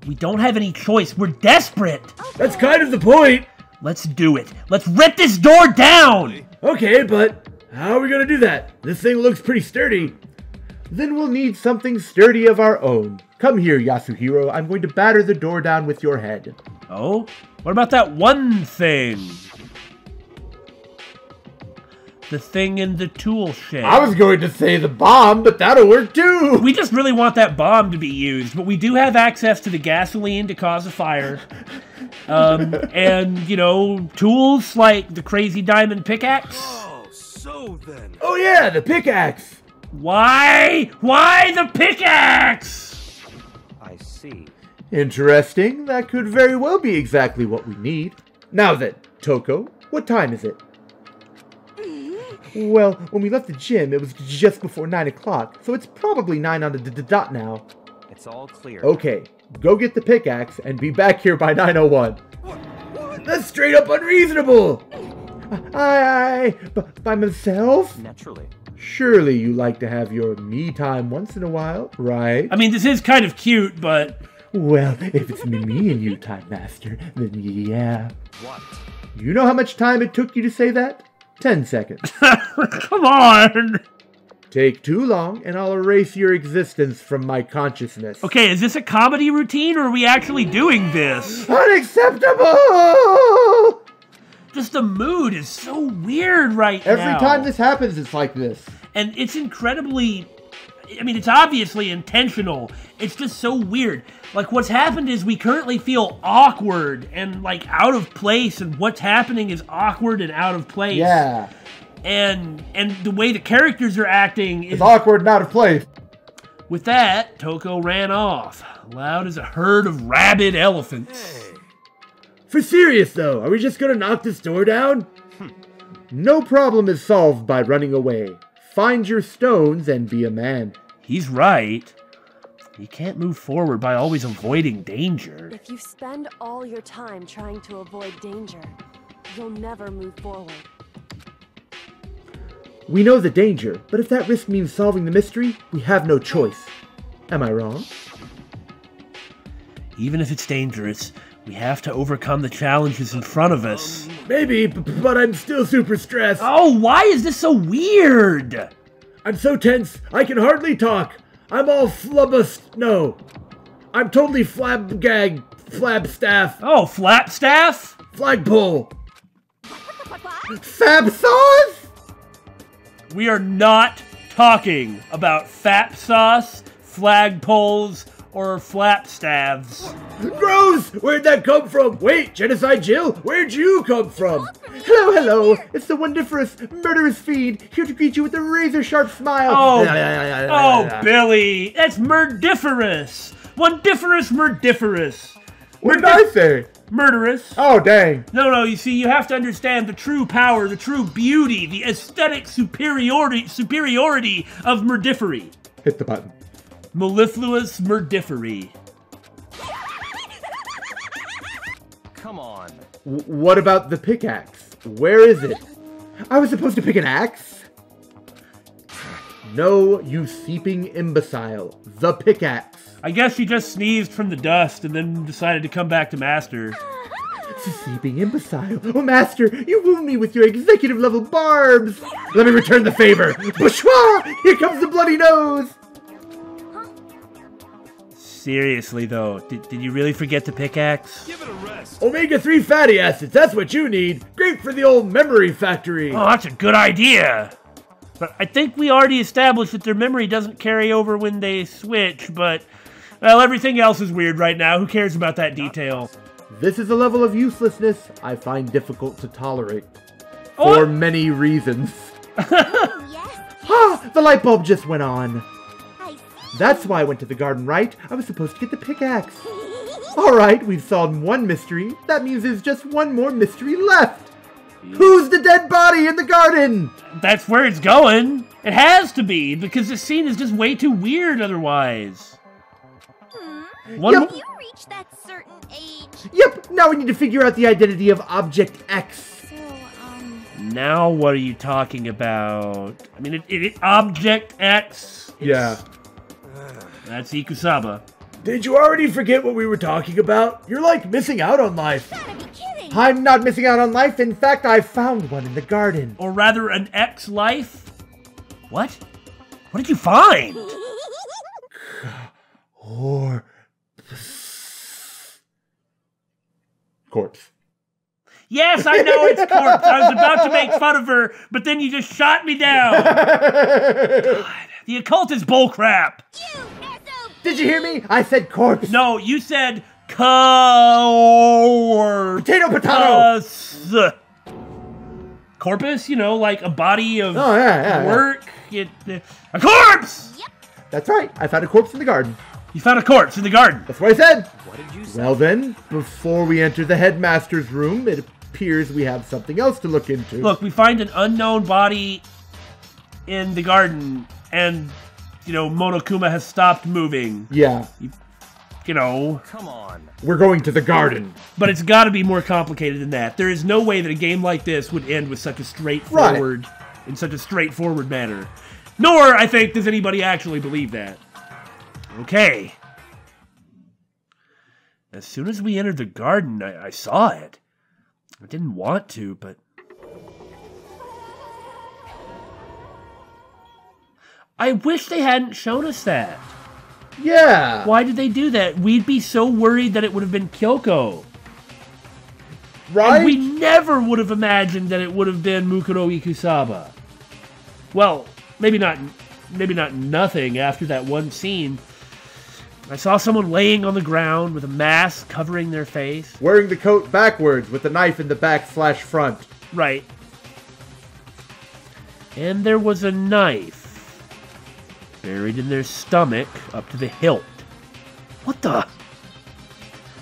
We don't have any choice, we're desperate. That's kind of the point. Let's do it. Let's rip this door down! Okay, but how are we gonna do that? This thing looks pretty sturdy. Then we'll need something sturdy of our own. Come here, Yasuhiro. I'm going to batter the door down with your head. Oh? What about that one thing? The thing in the tool shed. I was going to say the bomb, but that'll work too. We just really want that bomb to be used, but we do have access to the gasoline to cause a fire. And, you know, tools like the crazy diamond pickaxe. Oh, so then. Oh yeah, the pickaxe. Why? Why the pickaxe? I see. Interesting. That could very well be exactly what we need. Now then, Toko, what time is it? Well, when we left the gym, it was just before 9 o'clock, so it's probably 9 on the dot now. It's all clear. Okay, go get the pickaxe and be back here by 9:01. That's straight up unreasonable! By myself? Naturally. Surely you like to have your me time once in a while, right? I mean, this is kind of cute, but... Well, if it's me and you, Time Master, then yeah. What? You know how much time it took you to say that? 10 seconds. Come on! Take too long, and I'll erase your existence from my consciousness. Okay, is this a comedy routine, or are we actually doing this? Unacceptable! Just the mood is so weird right now. Every time this happens, it's like this. And it's incredibly... I mean, it's obviously intentional. It's just so weird. Like, what's happened is we currently feel awkward and, like, out of place, and what's happening is awkward and out of place. Yeah. And the way the characters are acting is... It's awkward and out of place. With that, Toko ran off, loud as a herd of rabid elephants. Hey. For serious, though, are we just gonna knock this door down? No problem is solved by running away. Find your stones and be a man. He's right. You can't move forward by always avoiding danger. If you spend all your time trying to avoid danger, you'll never move forward. We know the danger, but if that risk means solving the mystery, we have no choice. Am I wrong? Even if it's dangerous, we have to overcome the challenges in front of us. Maybe, but I'm still super stressed. Oh, why is this so weird? I'm so tense, I can hardly talk. I'm all flubbust. No. I'm totally flabstaff. Oh, flapstaff? Flagpole. Fab sauce? We are not talking about fap sauce, flagpoles, or flapstaffs. Gross! Where'd that come from? Wait, Genocide Jill, where'd you come from? Hello, hello. It's the wondiferous, murderous fiend, here to greet you with a razor-sharp smile. Oh, Billy, that's murdiferous. Wondiferous, murdiferous. What did I say? Murderous. Oh, dang. No, you see, you have to understand the true power, the true beauty, the aesthetic superiority of murdifery. Hit the button. Mellifluous murdifery. Come on. What about the pickaxe? Where is it? I was supposed to pick an axe? No, you seeping imbecile. The pickaxe. I guess she just sneezed from the dust and then decided to come back to Master. Seeping imbecile. Oh, Master, you wound me with your executive level barbs. Let me return the favor. Bourgeois, here comes the bloody nose. Seriously, though, did you really forget the pickaxe? Give it a rest. Omega-3 fatty acids, that's what you need. Great for the old memory factory. Oh, that's a good idea. But I think we already established that their memory doesn't carry over when they switch, but, well, everything else is weird right now. Who cares about that detail? This is a level of uselessness I find difficult to tolerate. For many reasons. Yes. Ah, the light bulb just went on. I see. That's why I went to the garden, right? I was supposed to get the pickaxe. Alright, we've solved one mystery. That means there's just one more mystery left. Who's the dead body in the garden? That's where it's going. It has to be, because the scene is just way too weird otherwise. One Have you reached that certain age? Yep, now we need to figure out the identity of Object X. So, Now what are you talking about? I mean, Object X. Yeah. That's Ikusaba. Did you already forget what we were talking about? You're like missing out on life. gotta be kidding. I'm not missing out on life. In fact, I found one in the garden. Or rather, an X life? What? What did you find? Or... corpse. Yes, I know it's corpse. I was about to make fun of her, but then you just shot me down. God, the occult is bullcrap. Did you hear me? I said corpse. No, you said Potato. Corpus, you know, like a body of yeah. work. A corpse! Yep. That's right. I found a corpse in the garden. You found a corpse in the garden. That's what I said. What did you say? Well then, before we enter the headmaster's room, it appears we have something else to look into. Look, we find an unknown body in the garden, and, you know, Monokuma has stopped moving. Yeah. You know. Come on. We're going to the garden. But it's got to be more complicated than that. There is no way that a game like this would end with such a straightforward, in such a straightforward manner. Nor, I think, does anybody actually believe that. Okay. As soon as we entered the garden, I saw it. I didn't want to, but... I wish they hadn't shown us that. Yeah. Why did they do that? We'd be so worried that it would have been Kyoko. Right? And we never would have imagined that it would have been Mukuro Ikusaba. Well, maybe not nothing after that one scene. I saw someone laying on the ground with a mask covering their face. Wearing the coat backwards with the knife in the back/front. Right. And there was a knife buried in their stomach up to the hilt. What the?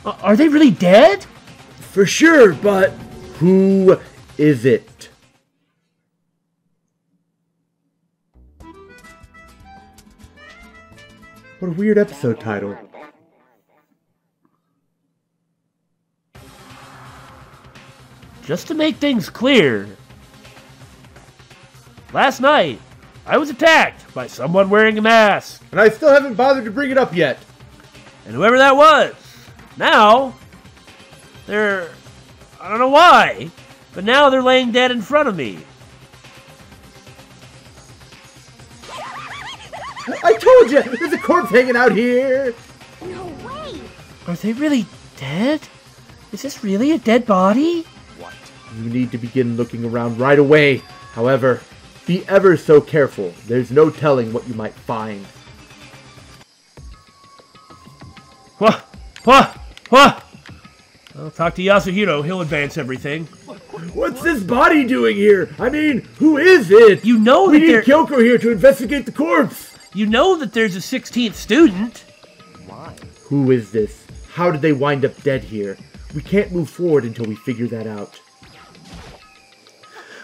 Are they really dead? For sure, but who is it? What a weird episode title. Just to make things clear, last night I was attacked by someone wearing a mask. And I still haven't bothered to bring it up yet. And whoever that was, now, I don't know why, but now they're laying dead in front of me. I told you, there's a corpse hanging out here. No way. Are they really dead? Is this really a dead body? What? You need to begin looking around right away. However, be ever so careful. There's no telling what you might find. What? I'll talk to Yasuhiro. He'll advance everything. What's this body doing here? I mean, who is it? You know we that need Kyoko here to investigate the corpse. You know that there's a 16th student. Why? Who is this? How did they wind up dead here? We can't move forward until we figure that out.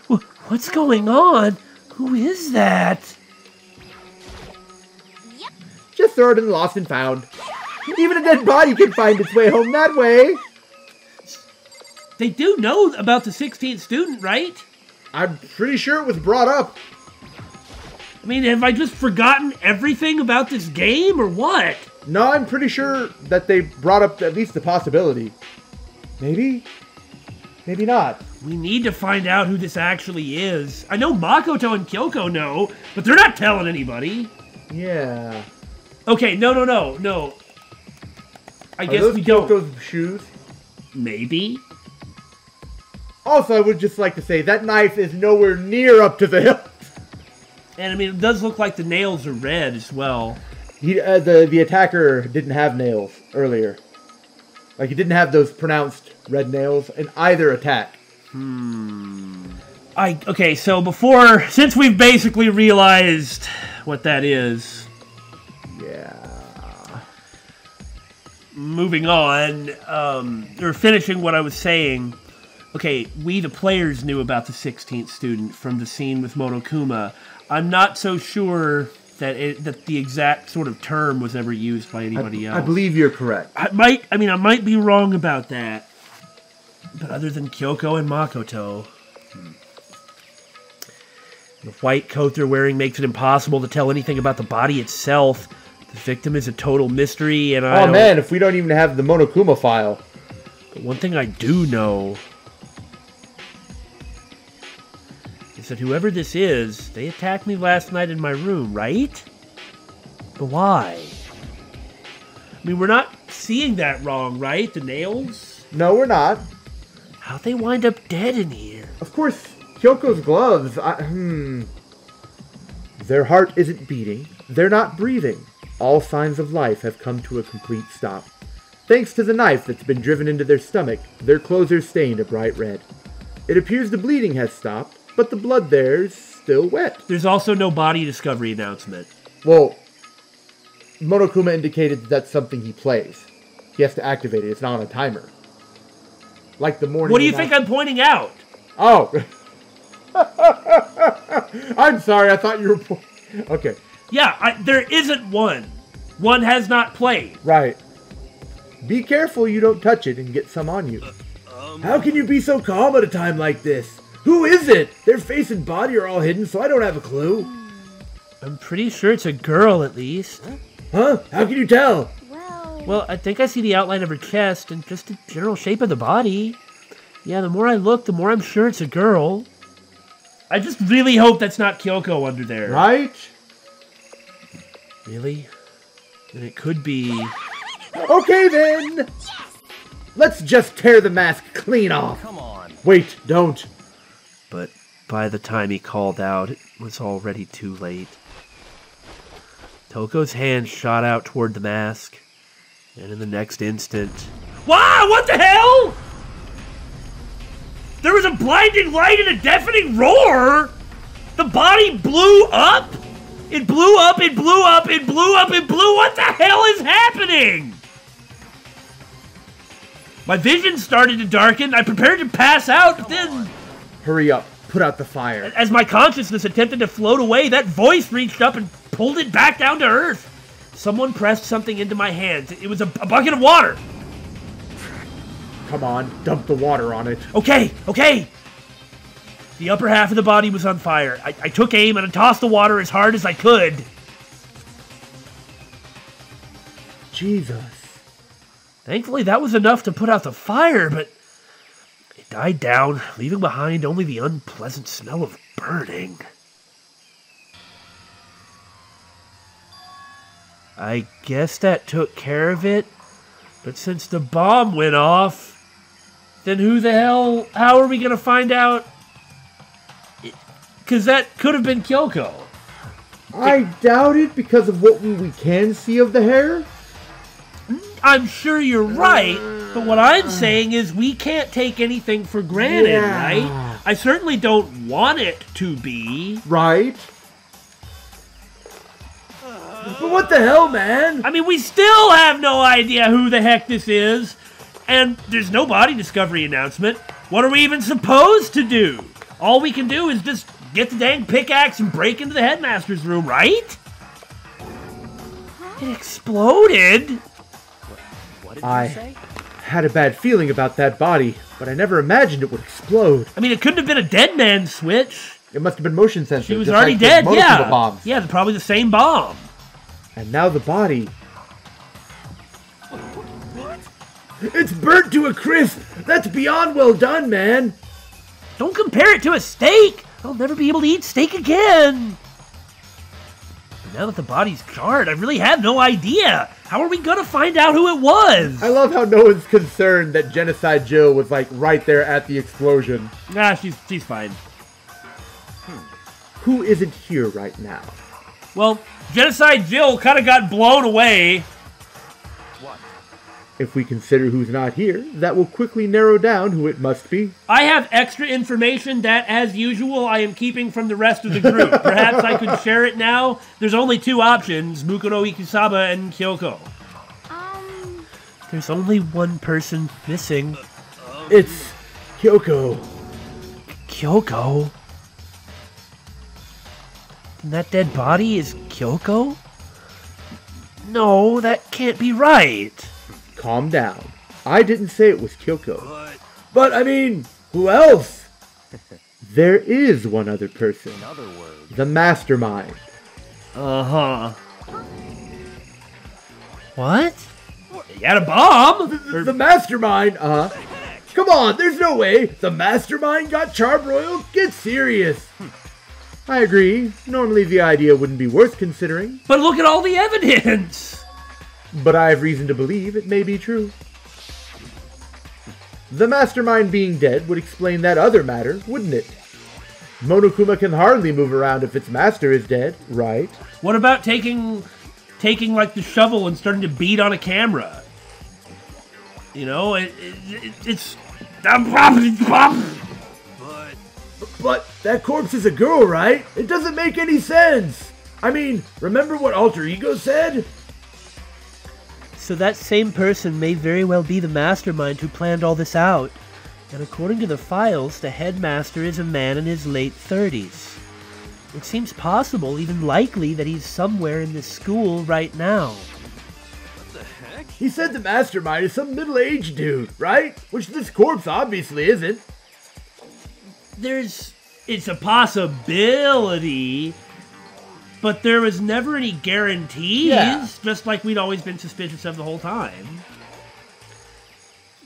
What's going on? Who is that? Yep. Just throw it in lost and found. Even a dead body can find its way home that way. They do know about the 16th student, right? I'm pretty sure it was brought up. I mean, have I just forgotten everything about this game, or what? No, I'm pretty sure that they brought up at least the possibility. Maybe? Maybe not. We need to find out who this actually is. I know Makoto and Kyoko know, but they're not telling anybody. Yeah. Okay, no. I guess we don't. Kyoko's shoes? Maybe. Also, I would just like to say, that knife is nowhere near up to the hilt. And I mean, it does look like the nails are red as well. The attacker didn't have nails earlier. Like, he didn't have those pronounced red nails in either attack. Okay, so since we've basically realized what that is. Yeah. Moving on, or finishing what I was saying. Okay, we the players knew about the 16th student from the scene with Monokuma. I'm not so sure that the exact sort of term was ever used by anybody else. I believe you're correct. I might be wrong about that. But other than Kyoko and Makoto, the white coat they're wearing makes it impossible to tell anything about the body itself. The victim is a total mystery, and oh man, if we don't even have the Monokuma file. But one thing I do know is that whoever this is, they attacked me last night in my room, right? But why? I mean, we're not seeing that wrong, right? The nails? No, we're not. How'd they wind up dead in here? Of course, Kyoko's gloves. Their heart isn't beating. They're not breathing. All signs of life have come to a complete stop. Thanks to the knife that's been driven into their stomach, their clothes are stained a bright red. It appears the bleeding has stopped, but the blood there's still wet. There's also no body discovery announcement. Well, Monokuma indicated that that's something he plays. He has to activate it. It's not on a timer. Like the morning... What do you think I'm pointing out? Oh. I'm sorry. I thought you were... Okay. Yeah, there isn't one. One has not played. Right. Be careful you don't touch it and get some on you. How can you be so calm at a time like this? Who is it? Their face and body are all hidden, so I don't have a clue. I'm pretty sure it's a girl, at least. Huh? How can you tell? Well, I think I see the outline of her chest and just the general shape of the body. Yeah, the more I look, the more I'm sure it's a girl. I just really hope that's not Kyoko under there. Right? Really? Then it could be... Okay, then! Yes! Let's just tear the mask clean off. Come on. Wait, don't. But by the time he called out, it was already too late. Toko's hand shot out toward the mask, and in the next instant... Wow, what the hell?! There was a blinding light and a deafening roar! The body blew up? It blew up, it blew up, it blew up, it blew... What the hell is happening? My vision started to darken. I prepared to pass out, but then... Hurry up. Put out the fire. As my consciousness attempted to float away, that voice reached up and pulled it back down to earth. Someone pressed something into my hands. It was a bucket of water. Come on, dump the water on it. Okay. The upper half of the body was on fire. I took aim and I tossed the water as hard as I could. Jesus. Thankfully, that was enough to put out the fire, but it died down, leaving behind only the unpleasant smell of burning. I guess that took care of it, but since the bomb went off, then how are we going to find out? Because that could have been Kyoko. I doubt it because of what we can see of the hair. I'm sure you're right, but what I'm saying is we can't take anything for granted, right? I certainly don't want it to be. Right. But what the hell, man? I mean, we still have no idea who the heck this is, and there's no body discovery announcement. What are we even supposed to do? All we can do is just get the dang pickaxe and break into the headmaster's room, right? It exploded. I had a bad feeling about that body, but I never imagined it would explode. I mean, it couldn't have been a dead man's switch. It must have been motion sensor. She was already dead, yeah. Bombs. Yeah, probably the same bomb. And now the body. What? It's burnt to a crisp. That's beyond well done, man. Don't compare it to a steak. I'll never be able to eat steak again. But now that the body's charred, I really have no idea. How are we going to find out who it was? I love how no one's concerned that Genocide Jill was, like, right there at the explosion. Nah, she's fine. Who isn't here right now? Well, Genocide Jill kind of got blown away. What? If we consider who's not here, that will quickly narrow down who it must be. I have extra information that, as usual, I am keeping from the rest of the group. Perhaps I could share it now? There's only two options, Mukuro Ikusaba and Kyoko. There's only one person missing. It's Kyoko. Kyoko? And that dead body is Kyoko? No, that can't be right. Calm down. I didn't say it was Kyoko. But I mean, who else? There is one other person. In other words, The mastermind. Uh-huh. What? You had a bomb? The mastermind, Come on, there's no way. The mastermind got charbroiled? Get serious. I agree. Normally the idea wouldn't be worth considering. But look at all the evidence! But I have reason to believe it may be true. The mastermind being dead would explain that other matter, wouldn't it? Monokuma can hardly move around if its master is dead, right? What about taking like the shovel and starting to beat on a camera? You know, it's... But that corpse is a girl, right? It doesn't make any sense. I mean, remember what Alter Ego said? So that same person may very well be the mastermind who planned all this out. And according to the files, the headmaster is a man in his late 30s. It seems possible, even likely, that he's somewhere in this school right now. What the heck? He said the mastermind is some middle-aged dude, right? Which this corpse obviously isn't. It's a possibility, but there was never any guarantees, just like we'd always been suspicious of the whole time.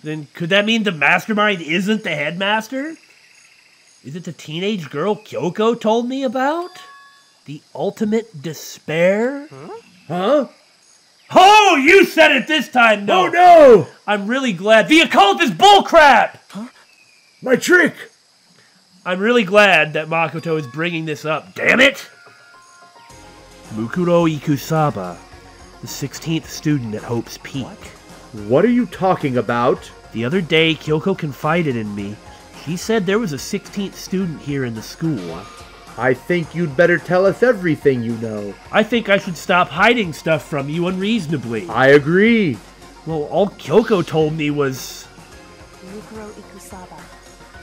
Then could that mean the mastermind isn't the headmaster? Is it the teenage girl Kyoko told me about? The ultimate despair? Huh? Oh, you said it this time, no! Oh no! I'm really glad. The occult is bullcrap! Huh? My trick! I'm really glad that Makoto is bringing this up. Damn it! Mukuro Ikusaba, the 16th student at Hope's Peak. What are you talking about? The other day, Kyoko confided in me. She said there was a 16th student here in the school. I think you'd better tell us everything you know. I think I should stop hiding stuff from you unreasonably. I agree. Well, all Kyoko told me was... Mukuro Ikusaba,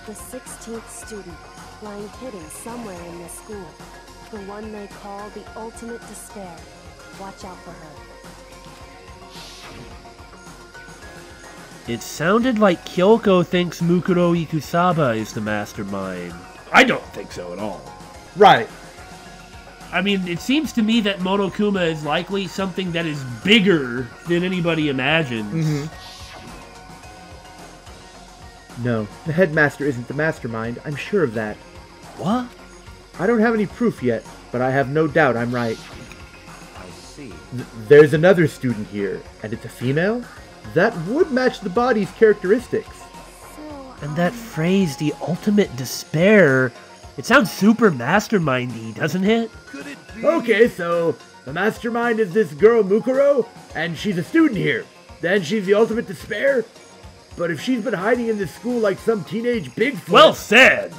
the 16th student, lying hidden somewhere in this school. The one they call the ultimate despair. Watch out for her. It sounded like Kyoko thinks Mukuro Ikusaba is the mastermind. I don't think so at all. Right. I mean, it seems to me that Monokuma is likely something that is bigger than anybody imagines. Mm-hmm. No, the headmaster isn't the mastermind. I'm sure of that. What? I don't have any proof yet, but I have no doubt I'm right. I see. There's another student here, and it's a female? That would match the body's characteristics. And that phrase, the ultimate despair, it sounds super mastermindy, doesn't it? Could it be? Okay, so the mastermind is this girl Mukuro, and she's a student here. Then she's the ultimate despair? But if she's been hiding in this school like some teenage Bigfoot... Well said!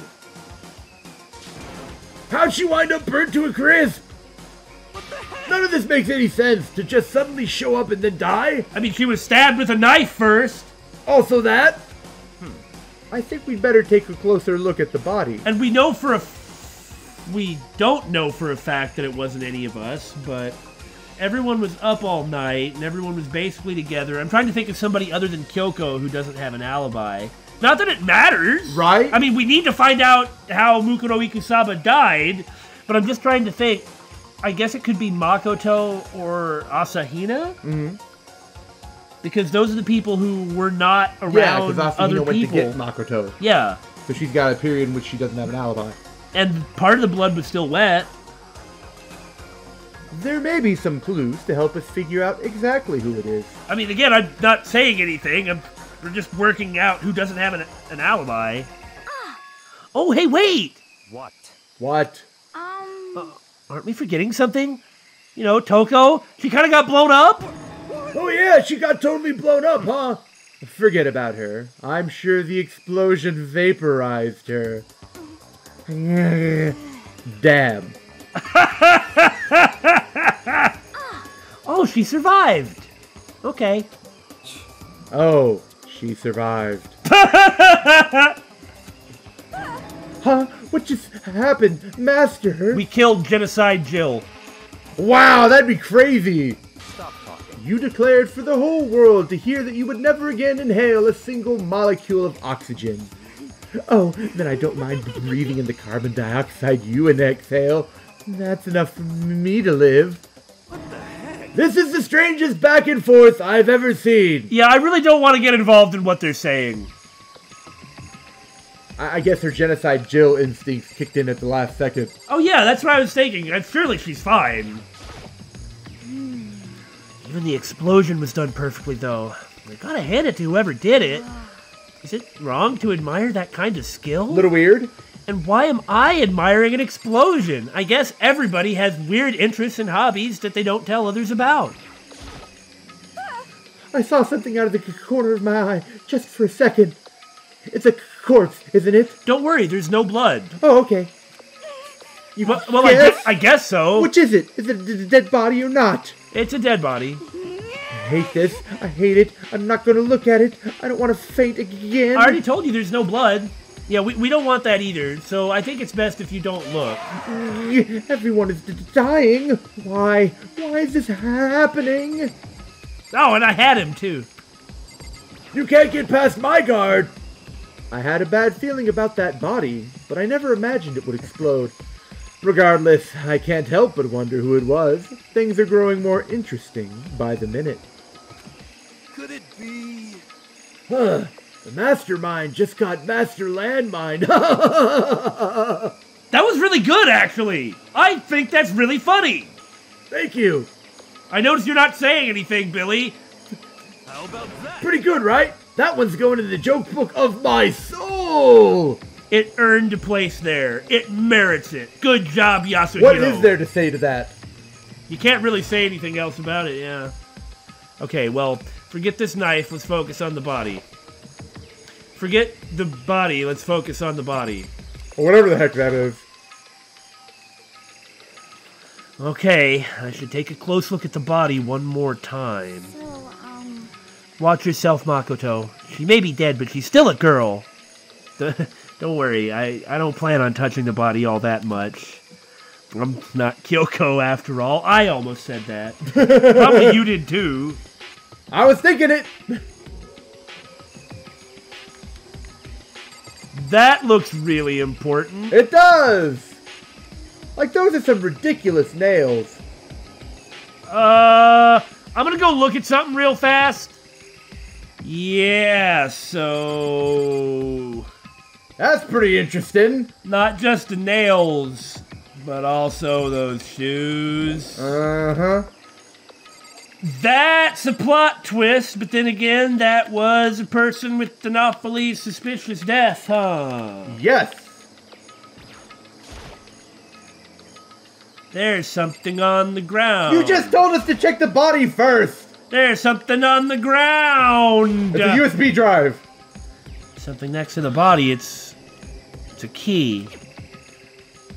How'd she wind up burnt to a crisp? None of this makes any sense, to just suddenly show up and then die. I mean, she was stabbed with a knife first. Also that? I think we'd better take a closer look at the body. And we know we don't know for a fact that it wasn't any of us, but everyone was up all night, and everyone was basically together. I'm trying to think of somebody other than Kyoko who doesn't have an alibi. Not that it matters. Right? I mean, we need to find out how Mukuro Ikusaba died, but I'm just trying to think. I guess it could be Makoto or Asahina? Mm-hmm. Because those are the people who were not around because other Asahina went people. to get Makoto. Yeah. So she's got a period in which she doesn't have an alibi. And part of the blood was still wet. There may be some clues to help us figure out exactly who it is. I mean, again, I'm not saying anything. We're just working out who doesn't have an alibi. Oh, hey, wait! What? What? Aren't we forgetting something? You know, Toko? She kind of got blown up? Oh yeah, yeah, she got totally blown up, huh? Forget about her. I'm sure the explosion vaporized her. Damn. Oh, she survived. Okay. Oh, she survived. Huh? What just happened, Master? We killed Genocide Jill. Wow, that'd be crazy. Stop talking. You declared for the whole world to hear that you would never again inhale a single molecule of oxygen. Oh, then I don't mind breathing in the carbon dioxide you exhale. That's enough for me to live. What the heck? This is the strangest back and forth I've ever seen. Yeah, I really don't want to get involved in what they're saying. I guess her Genocide Jill instincts kicked in at the last second. Oh yeah, that's what I was thinking. Surely she's fine. Even the explosion was done perfectly, though. I gotta hand it to whoever did it. Is it wrong to admire that kind of skill? Little weird. And why am I admiring an explosion? I guess everybody has weird interests and hobbies that they don't tell others about. I saw something out of the corner of my eye, just for a second. It's a corpse, isn't it? Don't worry, there's no blood. Oh, okay. You Well, guess? I guess so. Which is it? Is it a dead body or not? It's a dead body. I hate this. I hate it. I'm not going to look at it. I don't want to faint again. I already told you there's no blood. Yeah, we don't want that either, so I think it's best if you don't look. Everyone is dying. Why? Why is this happening? Oh, and I had him, too. You can't get past my guard. I had a bad feeling about that body, but I never imagined it would explode. Regardless, I can't help but wonder who it was. Things are growing more interesting by the minute. Could it be? The mastermind just got master landmine. That was really good, actually. I think that's really funny. Thank you. I notice you're not saying anything, Billy. How about that? Pretty good, right? That one's going in the joke book of my soul. It earned a place there. It merits it. Good job, Yasuhiro. What is there to say to that? You can't really say anything else about it, yeah. Okay, well, forget this knife. Let's focus on the body. Forget the body. Let's focus on the body. Whatever the heck that is. Okay, I should take a close look at the body one more time. So, Watch yourself, Makoto. She may be dead, but she's still a girl. Don't worry, I don't plan on touching the body all that much. I'm not Kyoko after all. I almost said that. Probably you did too. I was thinking it. That looks really important. It does. Like, those are some ridiculous nails. I'm gonna go look at something real fast. Yeah, so... That's pretty interesting. Not just the nails, but also those shoes. Uh-huh. That's a plot twist, but then again, that was a person with an awfully suspicious death, huh? Yes. There's something on the ground. You just told us to check the body first. There's something on the ground. It's a USB drive. Something next to the body. It's a key.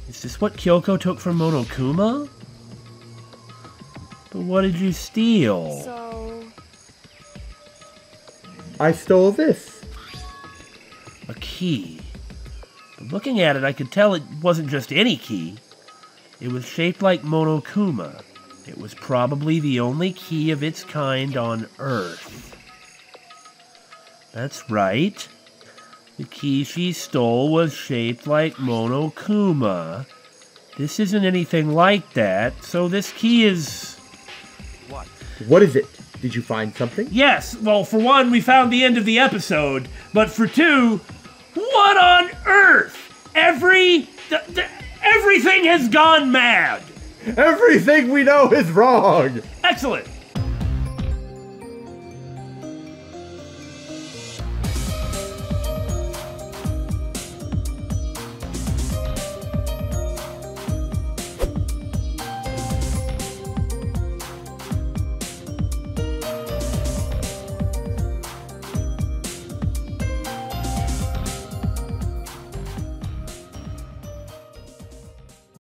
Is this what Kyoko took from Monokuma? But what did you steal? So, I stole this. A key. But looking at it, I could tell it wasn't just any key. It was shaped like Monokuma. It was probably the only key of its kind on Earth. That's right. The key she stole was shaped like Monokuma. This isn't anything like that, so this key is... What? What is it? Did you find something? Yes, well, for one, we found the end of the episode. But for two, what on earth? Everything has gone mad. Everything we know is wrong. Excellent.